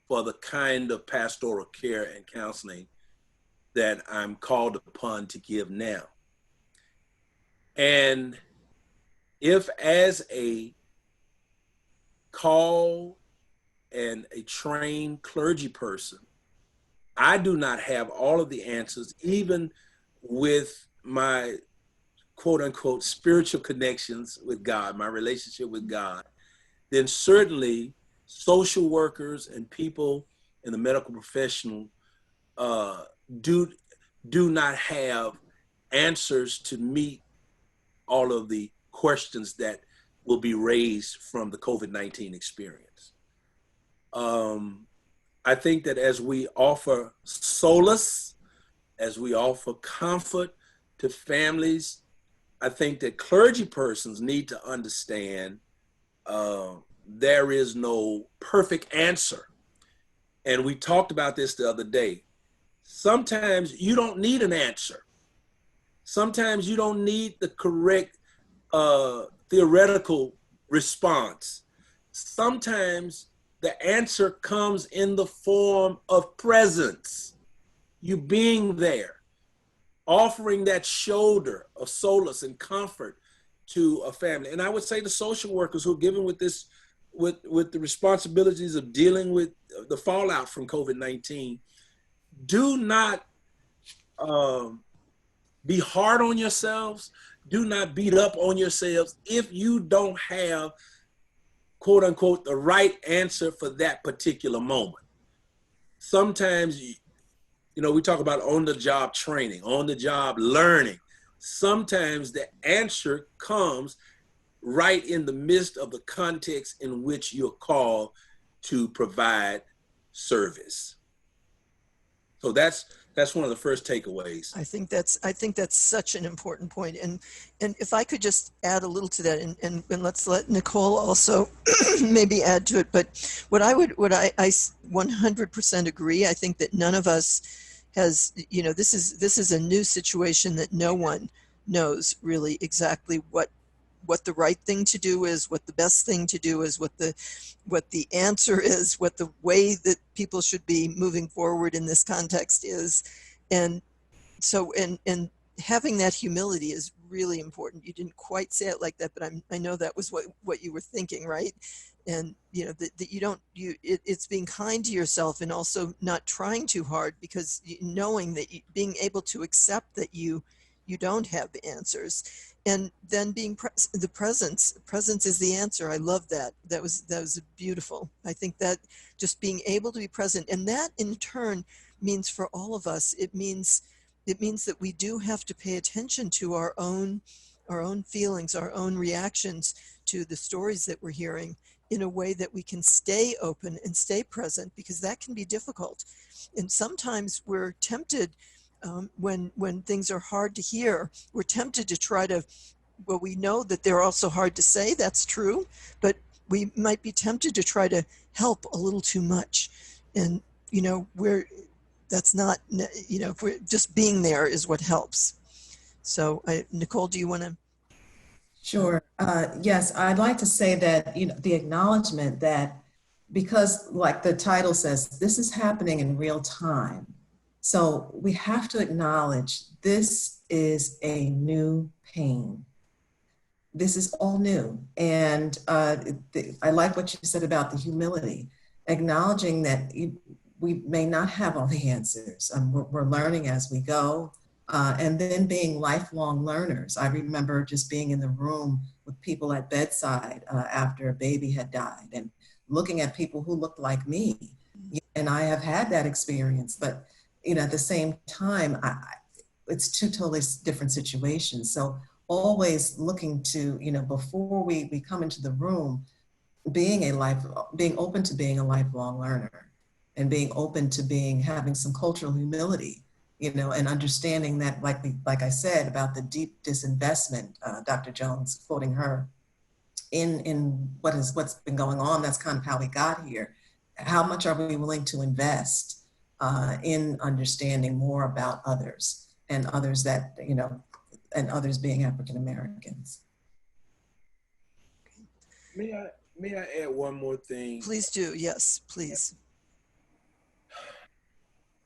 for the kind of pastoral care and counseling that I'm called upon to give now. And if as a called and a trained clergy person, I do not have all of the answers, even with my quote unquote spiritual connections with God, my relationship with God, then certainly social workers and people in the medical profession do not have answers to meet all of the questions that will be raised from the COVID-19 experience. I think that as we offer solace, as we offer comfort to families, I think that clergy persons need to understand there is no perfect answer. And we talked about this the other day. Sometimes you don't need an answer. Sometimes you don't need the correct theoretical response. Sometimes the answer comes in the form of presence. You being there, offering that shoulder of solace and comfort to a family. And I would say the social workers who are given with this, with the responsibilities of dealing with the fallout from COVID-19, do not be hard on yourselves. Do not beat up on yourselves if you don't have, quote unquote, the right answer for that particular moment. Sometimes, we talk about on-the-job training, on-the-job learning. Sometimes the answer comes right in the midst of the context in which you're called to provide service. So that's one of the first takeaways. I think that's such an important point. And if I could just add a little to that, and let's let Nicole also maybe add to it. But what I 100% agree. I think that none of us has, this is a new situation that no one knows really exactly what the right thing to do is, what the best thing to do is, what the answer is, what the way that people should be moving forward in this context is. And so, and having that humility is really important. You didn't quite say it like that, but I know that was what you were thinking, right? And that it's being kind to yourself and also not trying too hard, because knowing that being able to accept that you don't have the answers, and then being the presence is the answer. I love that. That was beautiful. I think that just being able to be present, and that in turn means for all of us, it means that we do have to pay attention to our own feelings, our own reactions to the stories that we're hearing, in a way that we can stay open and stay present, because that can be difficult. And sometimes we're tempted, when things are hard to hear, we're tempted to try to, well, we know that they're also hard to say, that's true, but we might be tempted to try to help a little too much. And, that's not, if we're just being there is what helps. So Nicole, do you want to? Sure. Yes, I'd like to say that, the acknowledgement that, because like the title says, this is happening in real time. So we have to acknowledge this is a new pain. This is all new. And I like what you said about the humility, acknowledging that we may not have all the answers. We're learning as we go. and then being lifelong learners. I remember just being in the room with people at bedside after a baby had died and looking at people who looked like me. And I have had that experience, but at the same time, it's two totally different situations. So always looking to, before we come into the room, being open to being a lifelong learner and being open to having some cultural humility, and understanding that, like I said, about the deep disinvestment, Dr. Jones, quoting her, in what's been going on. That's kind of how we got here. How much are we willing to invest in understanding more about others and others that, and others being African Americans? May I add one more thing? Please do. Yes, please.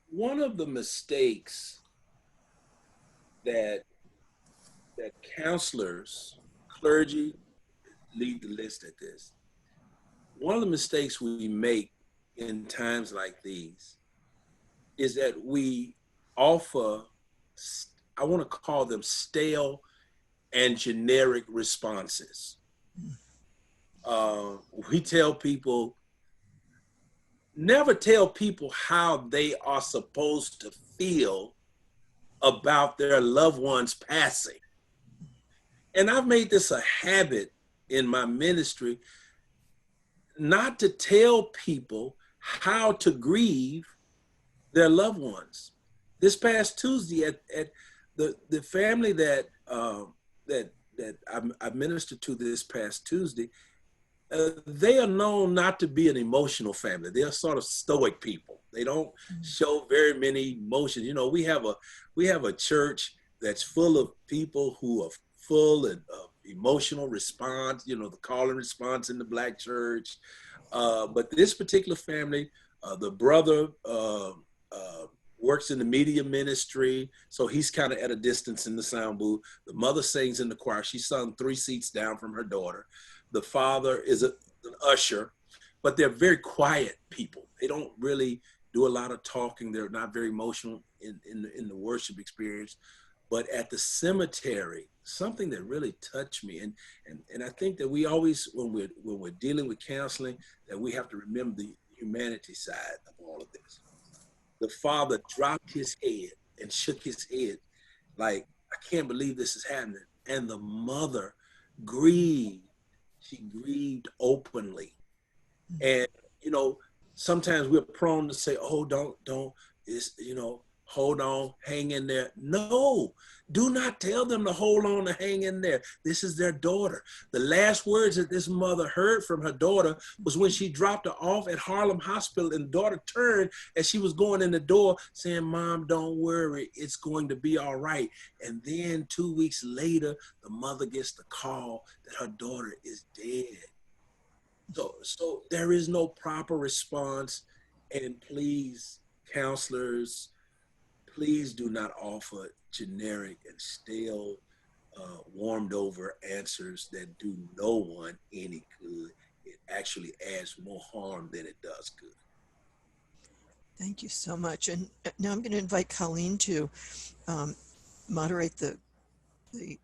One of the mistakes that counselors, clergy lead the list at this. One of the mistakes we make in times like these is that we offer, I want to call them stale and generic responses. We tell people, never tell people how they are supposed to feel about their loved ones passing. And I've made this a habit in my ministry not to tell people how to grieve their loved ones. This past Tuesday at the family that I ministered to this past Tuesday, they are known not to be an emotional family. They are sort of stoic people. They don't show very many emotions. We have a church that's full of people who are full of emotional response, the call and response in the Black church. But this particular family, the brother works in the media ministry, so he's kind of at a distance in the sound booth. The mother sings in the choir. She sung 3 seats down from her daughter. The father is an usher, but they're very quiet people. They don't really do a lot of talking. They're not very emotional in the worship experience. But at the cemetery, something that really touched me, and I think that we always, when we're dealing with counseling, that we have to remember the humanity side of all of this. The father dropped his head and shook his head like, I can't believe this is happening. And the mother grieved. She grieved openly. And, sometimes we're prone to say, oh, don't, hold on, hang in there. No, do not tell them to hold on, to hang in there. This is their daughter. The last words that this mother heard from her daughter was when she dropped her off at Harlem Hospital, and the daughter turned as she was going in the door saying, Mom, don't worry, it's going to be all right. And then 2 weeks later, the mother gets the call that her daughter is dead. So there is no proper response. And please, counselors, please do not offer generic and stale, warmed over answers that do no one any good. It actually adds more harm than it does good. Thank you so much. And now I'm going to invite Colleen to moderate the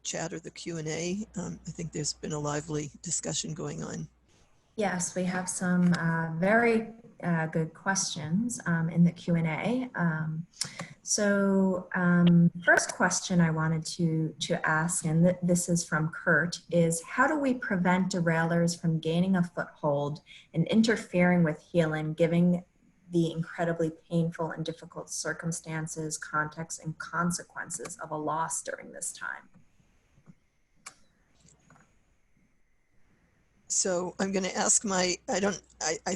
chat or the Q&A. I think there's been a lively discussion going on. Yes, we have some very good questions in the Q&A. First question I wanted to ask, and this is from Kurt, is how do we prevent derailers from gaining a foothold and interfering with healing, given the incredibly painful and difficult circumstances, context, and consequences of a loss during this time? So I'm going to ask I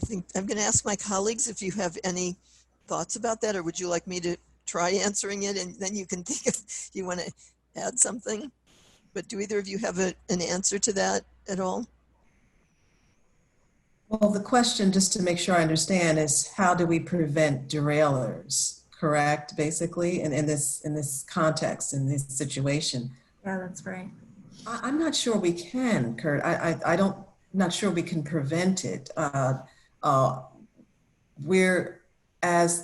think I'm going to ask my colleagues if you have any thoughts about that, or would you like me to try answering it and then you can think if you want to add something? But do either of you have an answer to that at all? Well, the question, just to make sure I understand, is how do we prevent derailers, correct, basically, in this context, in this situation? Yeah, that's right. I'm not sure we can, Kurt. Not sure we can prevent it. We're, as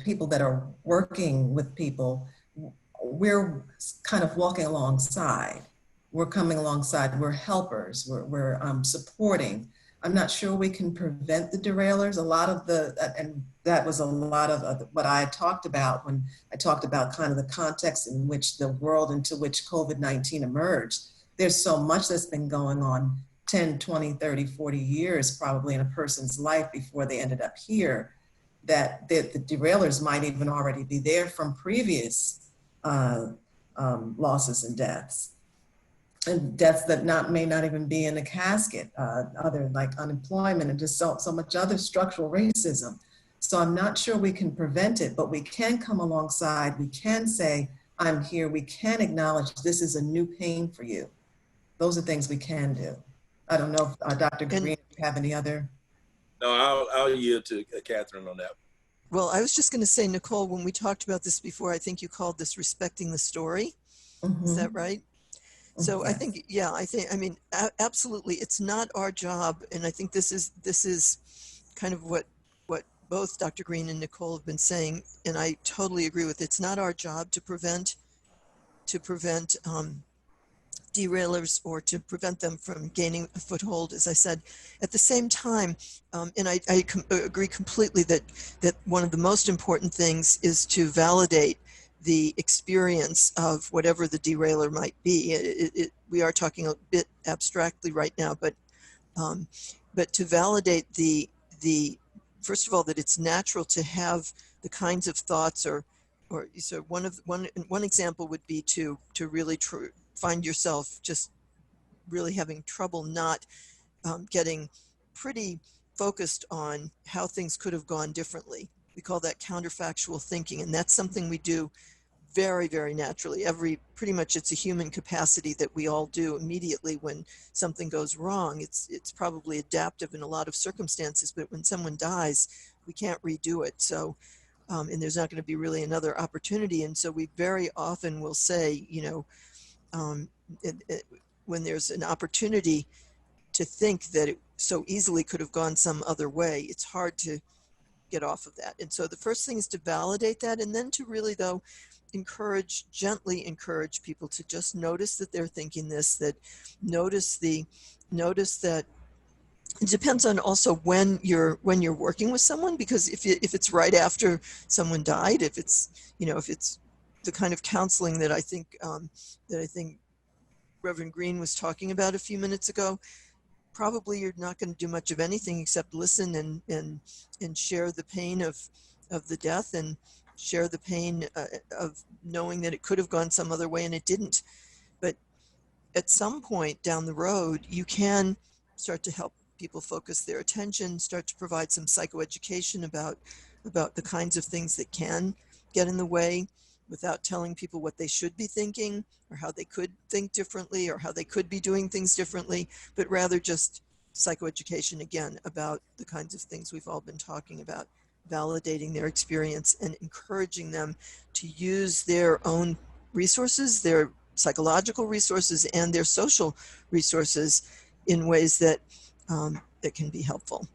people that are working with people, we're kind of walking alongside. We're coming alongside. We're helpers. We're supporting. I'm not sure we can prevent the derailers. A lot of and that was a lot of what I talked about when I talked about kind of the context in which the world into which COVID-19 emerged. There's so much that's been going on 10, 20, 30, 40 years probably in a person's life before they ended up here, that the derailers might even already be there from previous losses and deaths. And deaths that may not even be in a casket, other like unemployment and just so much other structural racism. So I'm not sure we can prevent it, but we can come alongside. We can say, I'm here. We can acknowledge this is a new pain for you. Those are things we can do. I don't know if Dr. Green, if you have any other. No, I'll yield to Catherine on that. Well, I was just going to say, Nicole, when we talked about this before, I think you called this respecting the story. Is that right? So Yes. I think, yeah, I mean, absolutely. It's not our job. And I think this is kind of what both Dr. Green and Nicole have been saying. And I totally agree with it. It's not our job to prevent derailers or to prevent them from gaining a foothold, as I said. At the same time, and I agree completely that one of the most important things is to validate the experience of whatever the derailer might be. We are talking a bit abstractly right now, but to validate the first of all, that it's natural to have the kinds of thoughts or so one example would be to really find yourself just really having trouble not getting pretty focused on how things could have gone differently. We call that counterfactual thinking, and that's something we do very, very naturally. Pretty much it's a human capacity that we all do immediately when something goes wrong. It's probably adaptive in a lot of circumstances, but when someone dies, we can't redo it. So, and there's not going to be really another opportunity. And so we very often will say, when there's an opportunity to think that it so easily could have gone some other way, it's hard to get off of that. And so the first thing is to validate that, and then to really, though, gently encourage people to just notice that they're thinking this, that notice that it depends on also when you're working with someone, because if it's right after someone died, if it's the kind of counseling that I think Reverend Green was talking about a few minutes ago, probably you're not going to do much of anything except listen and share the pain of the death, and share the pain of knowing that it could have gone some other way and it didn't. But at some point down the road, you can start to help people focus their attention, start to provide some psychoeducation about the kinds of things that can get in the way, without telling people what they should be thinking or how they could think differently or how they could be doing things differently, but rather just psychoeducation again about the kinds of things we've all been talking about, validating their experience and encouraging them to use their own resources, their psychological resources and their social resources in ways that that can be helpful.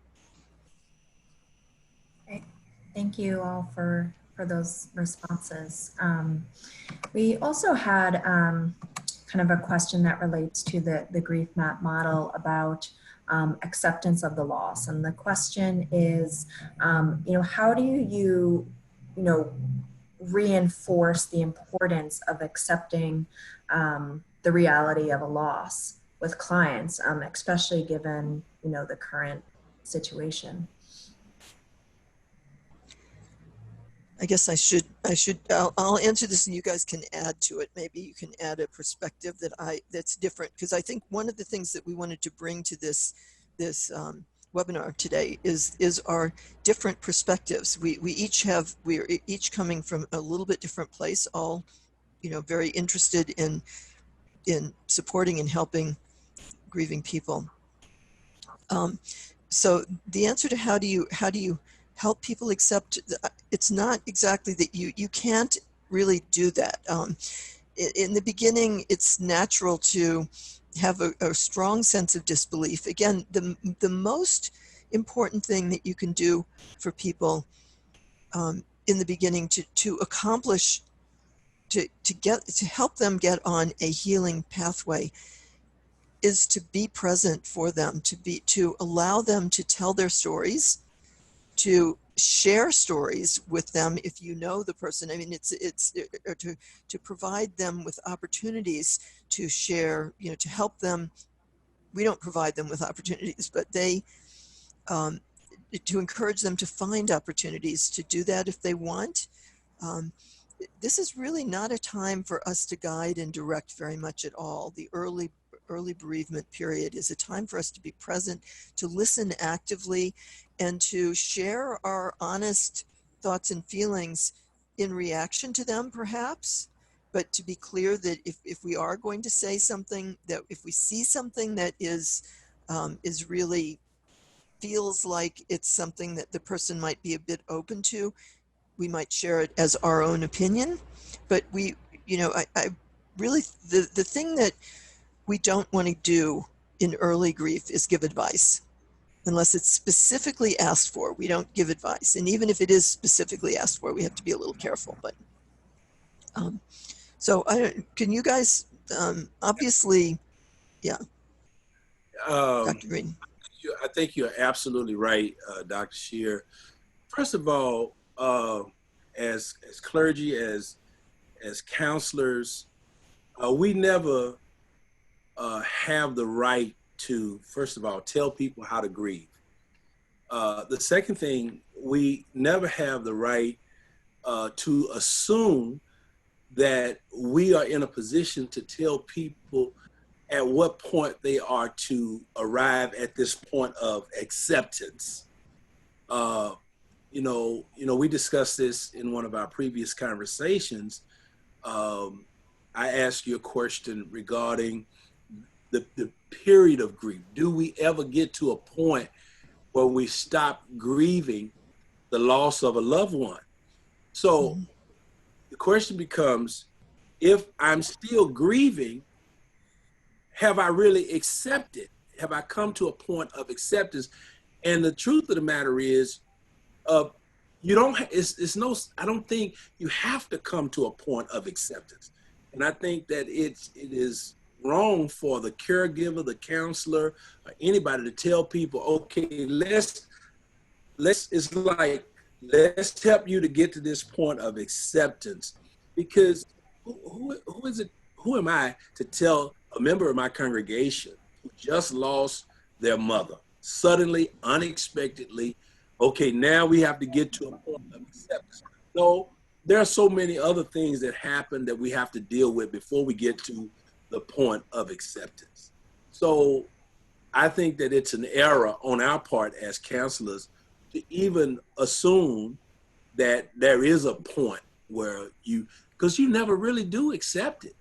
Great. Thank you all for those responses. We also had kind of a question that relates to the grief map model about acceptance of the loss. And the question is, how do you reinforce the importance of accepting the reality of a loss with clients, especially given, the current situation? I guess I'll answer this and you guys can add to it. Maybe you can add a perspective that's different, because I think one of the things that we wanted to bring to this webinar today is our different perspectives. We are each coming from a little bit different place, all, very interested in supporting and helping grieving people. So the answer to how do you help people accept, it's not exactly that you can't really do that. In the beginning, it's natural to have a strong sense of disbelief. Again, the most important thing that you can do for people in the beginning to accomplish to help them get on a healing pathway is to be present for them, to allow them to tell their stories, to share stories with them if you know the person. I mean, or to provide them with opportunities to share, to help them. We don't provide them with opportunities, but they, to encourage them to find opportunities to do that if they want. This is really not a time for us to guide and direct very much at all. The early bereavement period is a time for us to be present, to listen actively, and to share our honest thoughts and feelings in reaction to them, perhaps. But to be clear that if we are going to say something, that if we see something that is really feels like it's something that the person might be a bit open to, we might share it as our own opinion. But we, I really, the thing that we don't want to do in early grief is give advice. Unless it's specifically asked for, we don't give advice. And even if it is specifically asked for, we have to be a little careful. But so can you guys, obviously, yeah, Dr. Green. I think you're absolutely right, Dr. Scheer. First of all, as clergy, as counselors, we never have the right to, first of all, tell people how to grieve. The second thing, we never have the right to assume that we are in a position to tell people at what point they are to arrive at this point of acceptance. We discussed this in one of our previous conversations. I asked you a question regarding the period of grief. Do we ever get to a point where we stop grieving the loss of a loved one? So the question becomes, if I'm still grieving, have I really accepted? Have I come to a point of acceptance? And the truth of the matter is, I don't think you have to come to a point of acceptance. And I think that it is wrong for the caregiver, the counselor, or anybody to tell people, okay, let's help you to get to this point of acceptance. Because who am I to tell a member of my congregation who just lost their mother suddenly, unexpectedly, okay, now we have to get to a point of acceptance? No, there are so many other things that happen that we have to deal with before we get to the point of acceptance. So I think that it's an error on our part as counselors to even assume that there is a point where because you never really do accept it.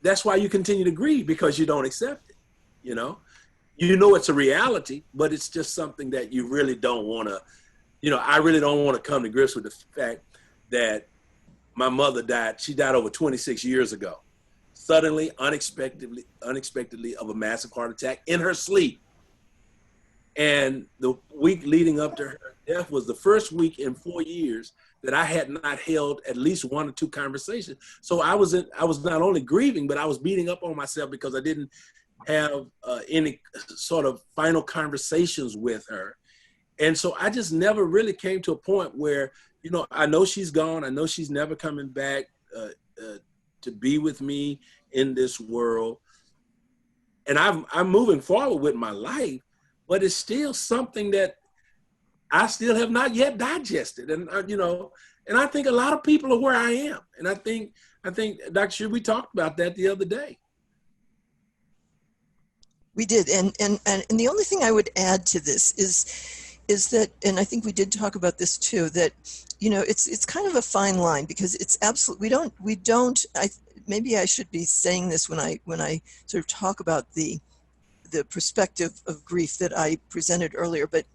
That's why you continue to grieve, because you don't accept it. You know it's a reality, but it's just something that you really don't want to, I really don't want to come to grips with the fact that my mother died. She died over 26 years ago, suddenly, unexpectedly of a massive heart attack in her sleep. And the week leading up to her death was the first week in 4 years that I had not held at least one or two conversations. So I was not only grieving, but I was beating up on myself because I didn't have any sort of final conversations with her. And so I just never really came to a point where, I know she's gone. I know she's never coming back to be with me in this world. And I'm moving forward with my life, but it's still something that I still have not yet digested. And, and I think a lot of people are where I am. And I think, Dr. Scheer, we talked about that the other day. We did. And the only thing I would add to this is that, and I think we did talk about this too, that, it's kind of a fine line, because it's absolutely, maybe I should be saying this when I sort of talk about the perspective of grief that I presented earlier, but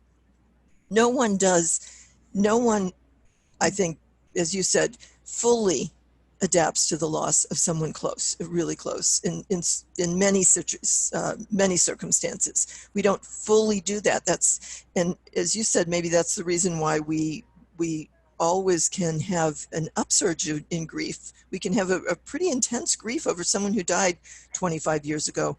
no one, I think, as you said, fully adapts to the loss of someone close, really close, in many circumstances. We don't fully do that. And as you said, maybe that's the reason why we always can have an upsurge in grief. We can have a pretty intense grief over someone who died 25 years ago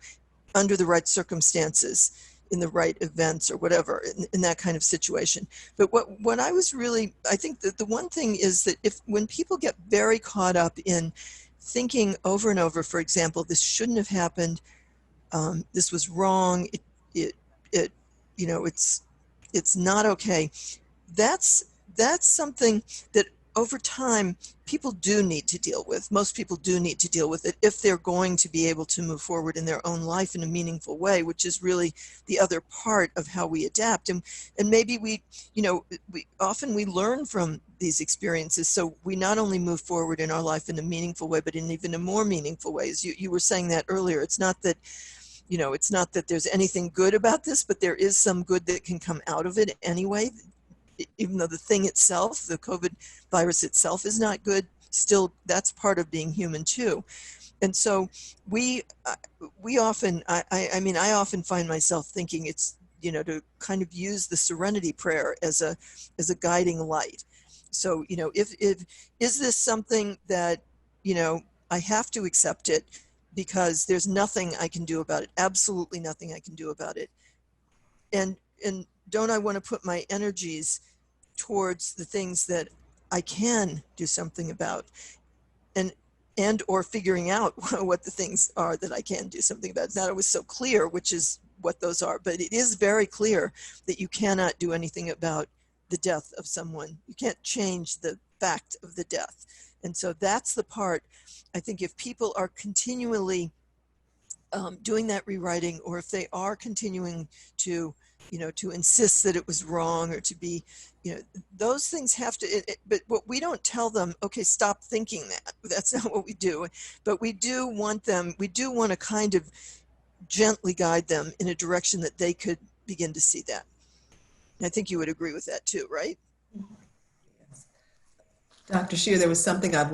under the right circumstances, in the right events or whatever, in that kind of situation. But what I was really, I think that the one thing is that when people get very caught up in thinking over and over, for example, this shouldn't have happened, this was wrong, it you know, it's not okay. That's something that over time people do need to deal with. Most people do need to deal with it if they're going to be able to move forward in their own life in a meaningful way, which is really the other part of how we adapt. And maybe we often learn from these experiences, so we not only move forward in our life in a meaningful way, but in even a more meaningful ways. You were saying that earlier. It's not that it's not that there's anything good about this, but there is some good that can come out of it anyway. Even though the thing itself, the COVID virus itself, is not good, still that's part of being human too. And so we often, I often find myself thinking it's, to kind of use the serenity prayer as a guiding light. So, if is this something that, I have to accept it because there's nothing I can do about it, absolutely nothing I can do about it. And don't I want to put my energies towards the things that I can do something about, and or figuring out what the things are that I can do something about. It's not always so clear which is what those are, but it is very clear that you cannot do anything about the death of someone. You can't change the fact of the death. And so that's the part, I think, if people are continually doing that rewriting, or if they are continuing to, to insist that it was wrong, or to be, those things have to, but what we don't tell them, okay, stop thinking that. That's not what we do. But we do want to kind of gently guide them in a direction that they could begin to see that. And I think you would agree with that too, right? Yes. Dr. Scheer, there was something a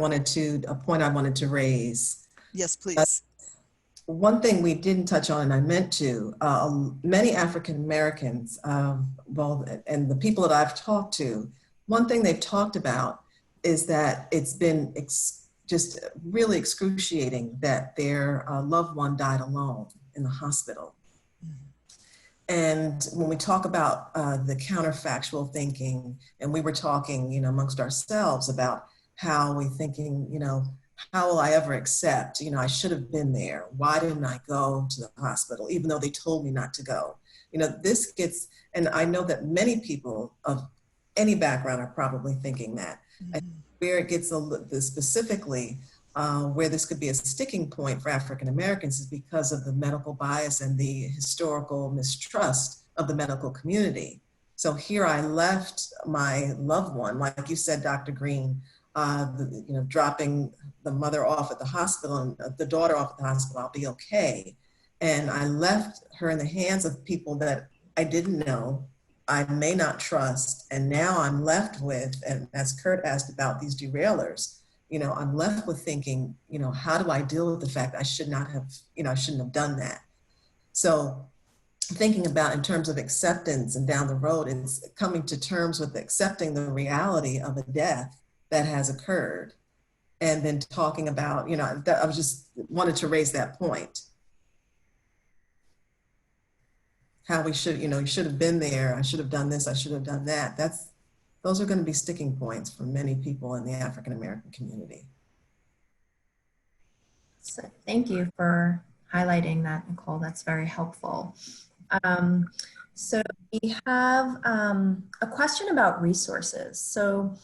point I wanted to raise. Yes, please. One thing we didn't touch on, and I meant to, many African Americans, and the people that I've talked to, one thing they've talked about is that it's been just really excruciating that their loved one died alone in the hospital. And when we talk about the counterfactual thinking, and we were talking, amongst ourselves about how we thinking, how will I ever accept, I should have been there. Why didn't I go to the hospital, even though they told me not to go? This gets, and I know that many people of any background are probably thinking that. Mm-hmm. Where it gets specifically, where this could be a sticking point for African Americans is because of the medical bias and the historical mistrust of the medical community. So here I left my loved one, like you said, Dr. Green, dropping the mother off at the hospital and the daughter off at the hospital, I'll be okay. And I left her in the hands of people that I didn't know, I may not trust. And now I'm left with, and as Kurt asked about these derailers, I'm left with thinking, how do I deal with the fact that I shouldn't have done that? So thinking about in terms of acceptance and down the road, it's coming to terms with accepting the reality of a death that has occurred. And then talking about, I was just wanted to raise that point. How we should, you should have been there. I should have done this. I should have done that. Those are going to be sticking points for many people in the African American community. So thank you for highlighting that, Nicole. That's very helpful. So we have a question about resources. So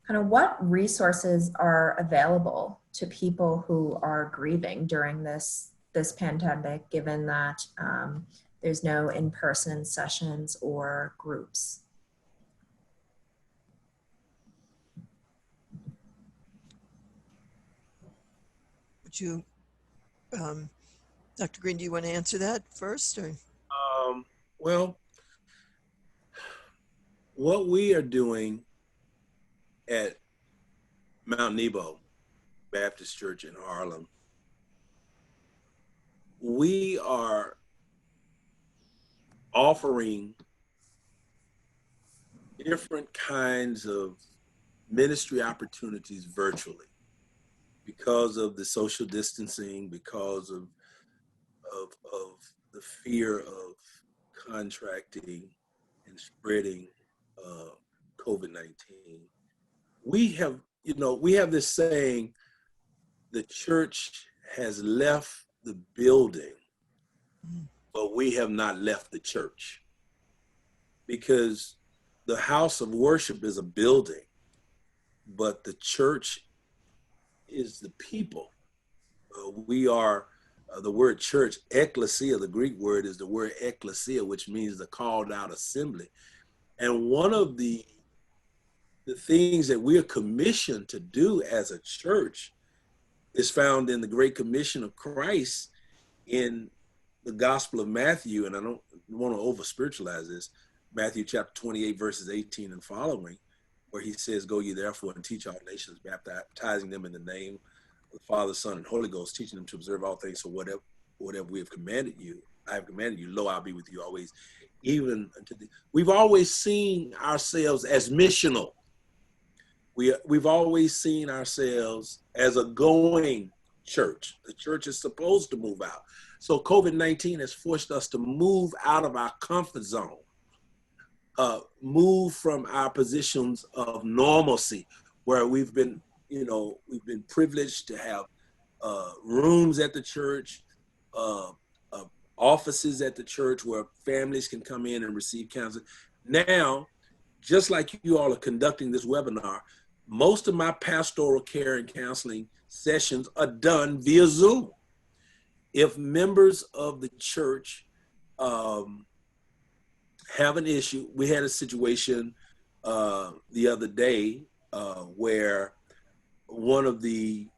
kind of what resources are available to people who are grieving during this pandemic, given that there's no in-person sessions or groups? Would you, Dr. Green, do you want to answer that first? Or? Well, what we are doing at Mount Nebo Baptist Church in Harlem, we are offering different kinds of ministry opportunities virtually because of the social distancing, because of the fear of contracting and spreading COVID-19. We have, we have this saying, the church has left the building, but we have not left the church. Because the house of worship is a building, but the church is the people. We are, the word church, ecclesia, the Greek word is the word ecclesia, which means the called out assembly. And one of the things that we are commissioned to do as a church is found in the Great Commission of Christ in the Gospel of Matthew. And I don't want to over spiritualize this, Matthew chapter 28, verses 18 and following, where he says, go ye therefore and teach all nations, baptizing them in the name of the Father, Son, and Holy Ghost, teaching them to observe all things. So whatever we have commanded you, I have commanded you, lo, I'll be with you always, even unto the. We've always seen ourselves as missional. We've always seen ourselves as a going church. The church is supposed to move out. So COVID-19 has forced us to move out of our comfort zone, move from our positions of normalcy, where we've been privileged to have rooms at the church, offices at the church where families can come in and receive counseling. Now, just like you all are conducting this webinar, most of my pastoral care and counseling sessions are done via Zoom. If members of the church have an issue, we had a situation the other day where one of the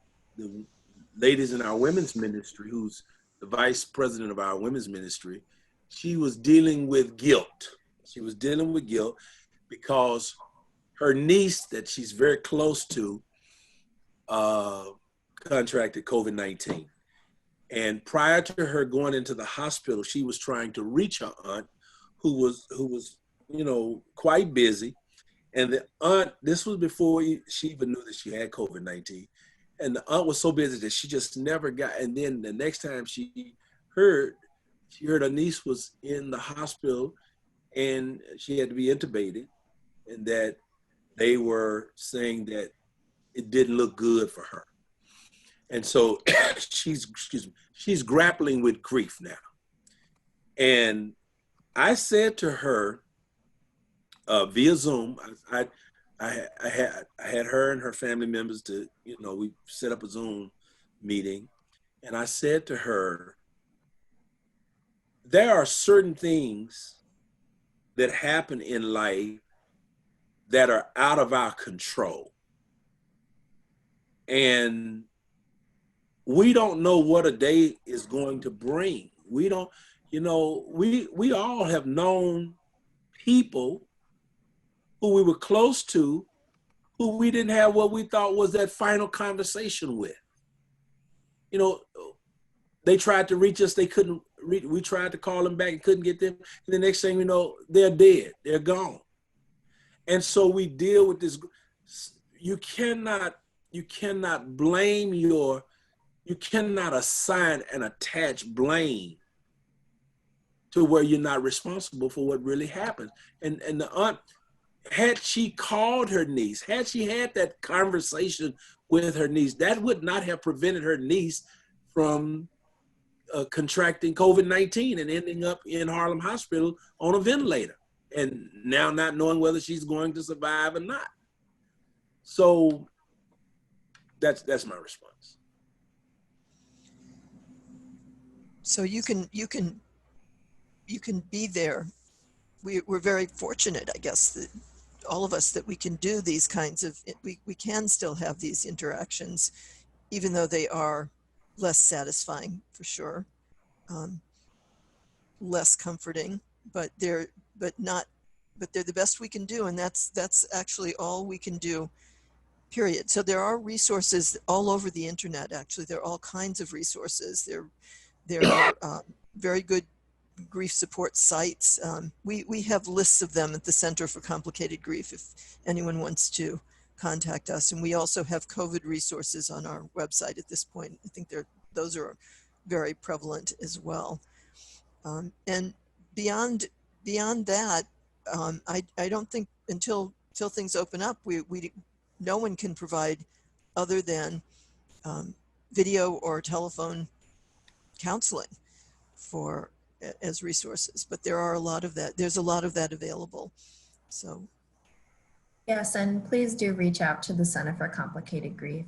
ladies in our women's ministry, who's the vice president of our women's ministry, she was dealing with guilt. She was dealing with guilt because her niece that she's very close to contracted COVID-19. And prior to her going into the hospital, she was trying to reach her aunt who was quite busy. And the aunt, this was before she even knew that she had COVID-19. And the aunt was so busy that she just never got, and then the next time she heard her niece was in the hospital and she had to be intubated, and that they were saying that it didn't look good for her. And so she's grappling with grief now. And I said to her via Zoom, I had her and her family members to, we set up a Zoom meeting. And I said to her, there are certain things that happen in life that are out of our control. And we don't know what a day is going to bring. We don't, we all have known people who we were close to, who we didn't have what we thought was that final conversation with. They tried to reach us, they couldn't reach, we tried to call them back and couldn't get them. And the next thing we know, they're dead, they're gone. And so we deal with this. You cannot blame you cannot assign and attach blame to where you're not responsible for what really happened. And the aunt, had she called her niece, had she had that conversation with her niece, that would not have prevented her niece from contracting COVID-19 and ending up in Harlem Hospital on a ventilator, and now not knowing whether she's going to survive or not. So that's my response. So you can be there. We're very fortunate, I guess, that all of us, that we can do these kinds of, we can still have these interactions, even though they are less satisfying for sure, less comforting, but they're the best we can do. And that's actually all we can do, period. So there are resources all over the internet. Actually, there are all kinds of resources. There are very good grief support sites. We have lists of them at the Center for Complicated Grief if anyone wants to contact us. And we also have COVID resources on our website at this point. I think those are very prevalent as well. And beyond that, I don't think until things open up, no one can provide other than video or telephone counseling as resources. But there's a lot of that available. So. Yes, and please do reach out to the Center for Complicated Grief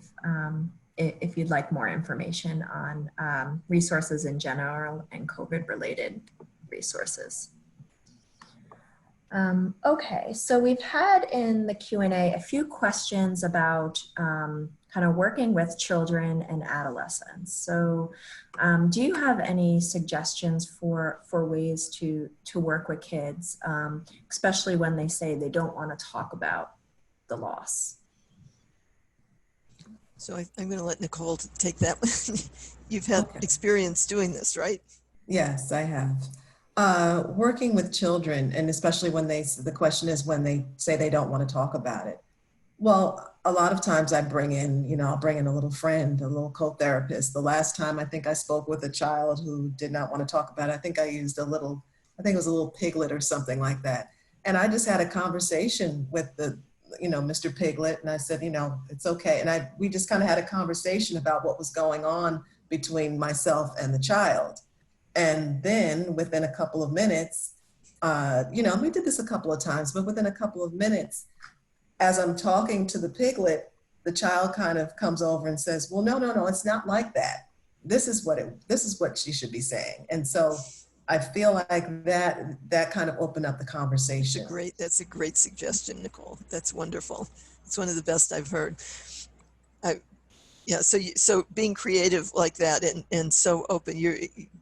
if you'd like more information on resources in general and COVID-related resources. Okay, so we've had in the Q&A a few questions about kind of working with children and adolescents. So do you have any suggestions for ways to work with kids, especially when they say they don't want to talk about the loss? So I'm going to let Nicole take that one. You've had experience doing this, right? Yes, I have. Working with children, and especially when the question is when they say they don't want to talk about it. Well, a lot of times I'll bring in a little friend, a little co-therapist. The last time I think I spoke with a child who did not want to talk about it, I think I used it was a little Piglet or something like that. And I just had a conversation with Mr. Piglet, and I said, it's okay. And we just kind of had a conversation about what was going on between myself and the child. And then within a couple of minutes, we did this a couple of times, but within a couple of minutes, as I'm talking to the Piglet, the child kind of comes over and says, well, no, it's not like that. This is what she should be saying. And so I feel like that kind of opened up the conversation. That's a great suggestion, Nicole. That's wonderful. It's one of the best I've heard. So being creative like that and so open,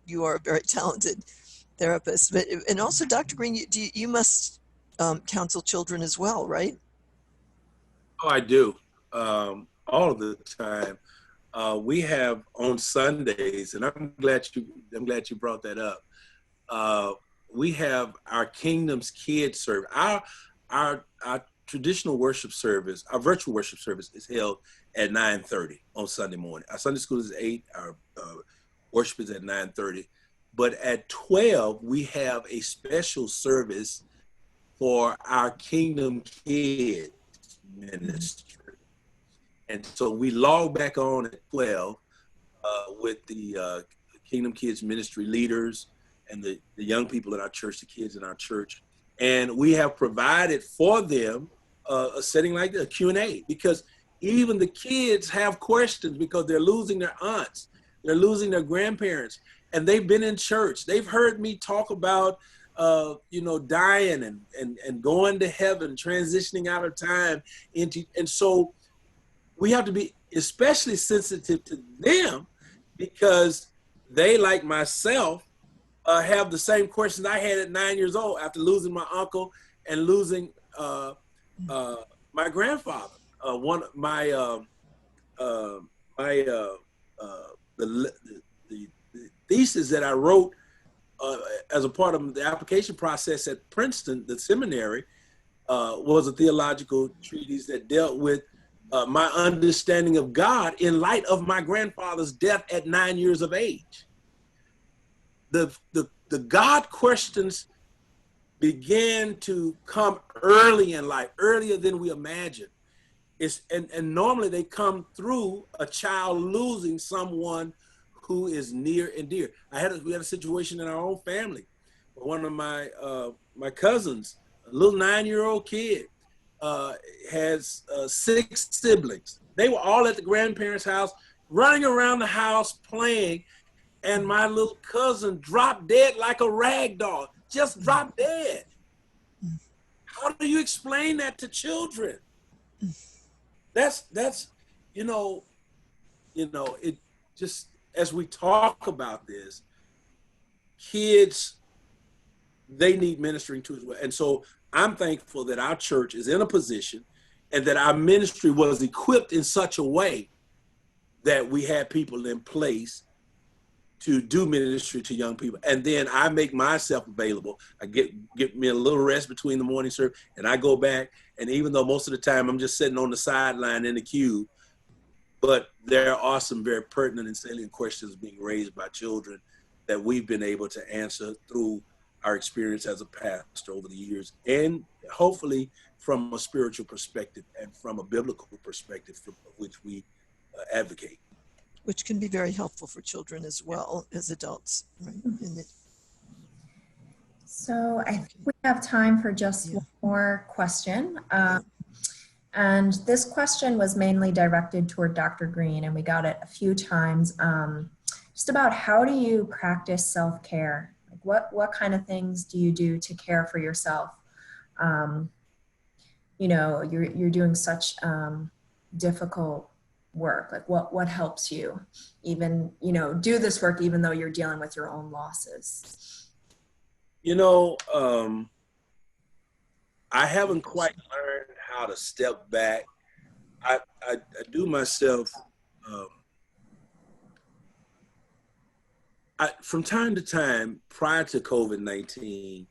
you are a very talented therapist. And also, Dr. Green, you must counsel children as well, right? Oh, I do, all of the time. We have on Sundays, and I'm glad you brought that up. We have our Kingdom's Kids service. Our traditional worship service, our virtual worship service, is held at 9:30 on Sunday morning. Our Sunday school is 8. Our worship is at 9:30. But at 12, we have a special service for our Kingdom Kids ministry. And so we log back on at 12 with the Kingdom Kids ministry leaders and the young people in our church, the kids in our church. And we have provided for them a setting like a Q&A, because even the kids have questions because they're losing their aunts, they're losing their grandparents, and they've been in church. They've heard me talk about dying and going to heaven, transitioning out of time and so we have to be especially sensitive to them, because they, like myself, have the same questions I had at 9 years old after losing my uncle and losing my grandfather. The thesis that I wrote as a part of the application process at Princeton, the seminary, was a theological treatise that dealt with my understanding of God in light of my grandfather's death at 9 years of age. The God questions began to come early in life, earlier than we imagine. And normally they come through a child losing someone who is near and dear. We had a situation in our own family. One of my cousins, a little 9-year-old kid, has 6 siblings. They were all at the grandparents' house, running around the house playing, and my little cousin dropped dead like a rag doll, just dropped dead. How do you explain that to children? That's it just, as we talk about this, kids, they need ministering to as well. And so I'm thankful that our church is in a position and that our ministry was equipped in such a way that we had people in place to do ministry to young people. And then I make myself available. I get me a little rest between the morning service, and I go back. And even though most of the time I'm just sitting on the sideline in the queue, but there are some very pertinent and salient questions being raised by children that we've been able to answer through our experience as a pastor over the years, and hopefully from a spiritual perspective and from a biblical perspective from which we advocate. Which can be very helpful for children as well as adults, right? So I think we have time for just one more question. And this question was mainly directed toward Dr. Green, and we got it a few times, just about how do you practice self-care? Like what kind of things do you do to care for yourself? You know, you're doing such difficult work. Like what helps you even, you know, do this work even though you're dealing with your own losses? You know, I haven't quite learned how to step back. I do myself, from time to time, prior to COVID-19,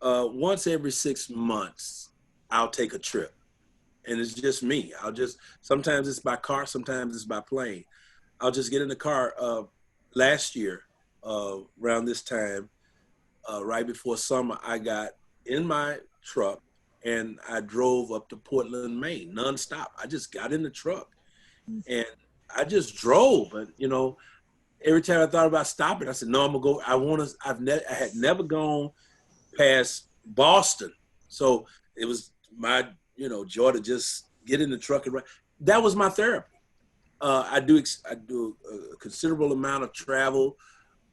once every 6 months, I'll take a trip. And it's just me. Sometimes it's by car, sometimes it's by plane. I'll just get in the car. Last year, around this time, right before summer, I got in my truck and I drove up to Portland, Maine, nonstop. I just got in the truck and I just drove. And, you know, every time I thought about stopping, I said, no, I'm gonna go. I had never gone past Boston. So it was my, you know, joy to just get in the truck and ride. That was my therapy. I do a considerable amount of travel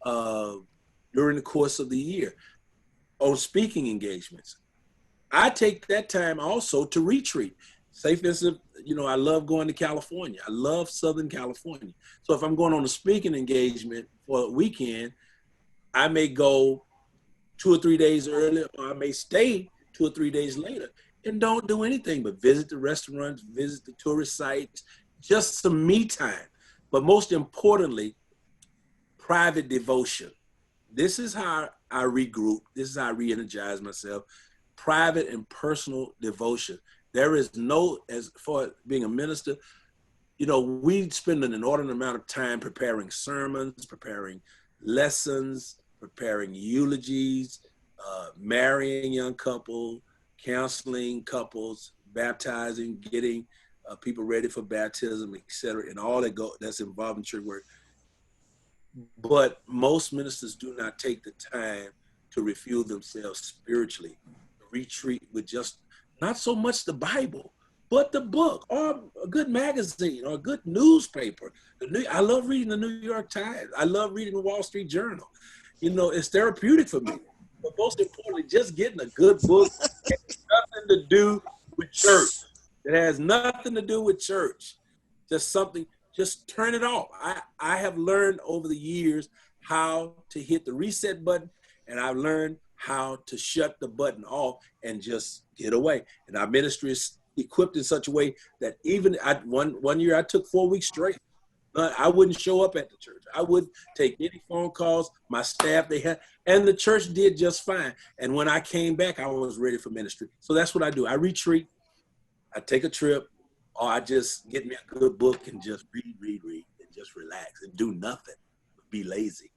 during the course of the year on speaking engagements. I take that time also to retreat. Say, for instance, you know, I love going to California. I love Southern California. So if I'm going on a speaking engagement for a weekend, I may go 2 or 3 days earlier, or I may stay 2 or 3 days later and don't do anything but visit the restaurants, visit the tourist sites, just some me time. But most importantly, private devotion. This is how I regroup. This is how I re-energize myself. Private and personal devotion. There is no, as far as being a minister, you know, we spend an inordinate amount of time preparing sermons, preparing lessons, preparing eulogies, marrying young couples, counseling couples, baptizing, getting people ready for baptism, etc., and all that's involved in church work. But most ministers do not take the time to refuel themselves spiritually, retreat with just not so much the Bible, but the book or a good magazine or a good newspaper. I love reading the New York Times. I love reading the Wall Street Journal. You know, it's therapeutic for me. But most importantly, just getting a good book has nothing to do with church. It has nothing to do with church. Just something, just turn it off. I have learned over the years how to hit the reset button, and I've learned how to shut the button off and just get away. And our ministry is equipped in such a way that even one year I took 4 weeks straight. I wouldn't show up at the church. I wouldn't take any phone calls. My staff, and the church did just fine. And when I came back, I was ready for ministry. So that's what I do. I retreat, I take a trip, or I just get me a good book and just read, and just relax and do nothing, be lazy.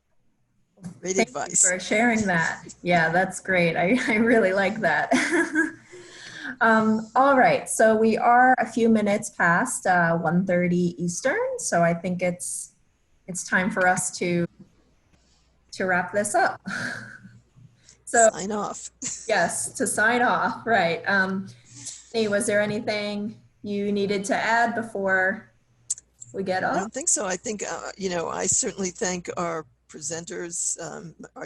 Great Thank advice. you for sharing that. Yeah, that's great. I really like that. All right, so we are a few minutes past 1:30 Eastern, so I think it's time for us to wrap this up. So Sign off. yes, to sign off, right. Hey, was there anything you needed to add before we get I off? don't think so. I think, you know, I certainly thank our presenters,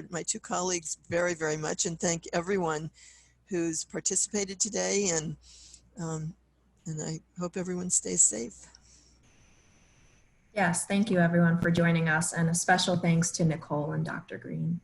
my two colleagues very, very much, and thank everyone who's participated today, and I hope everyone stays safe. Yes, thank you everyone for joining us, and a special thanks to Nicole and Dr. Green.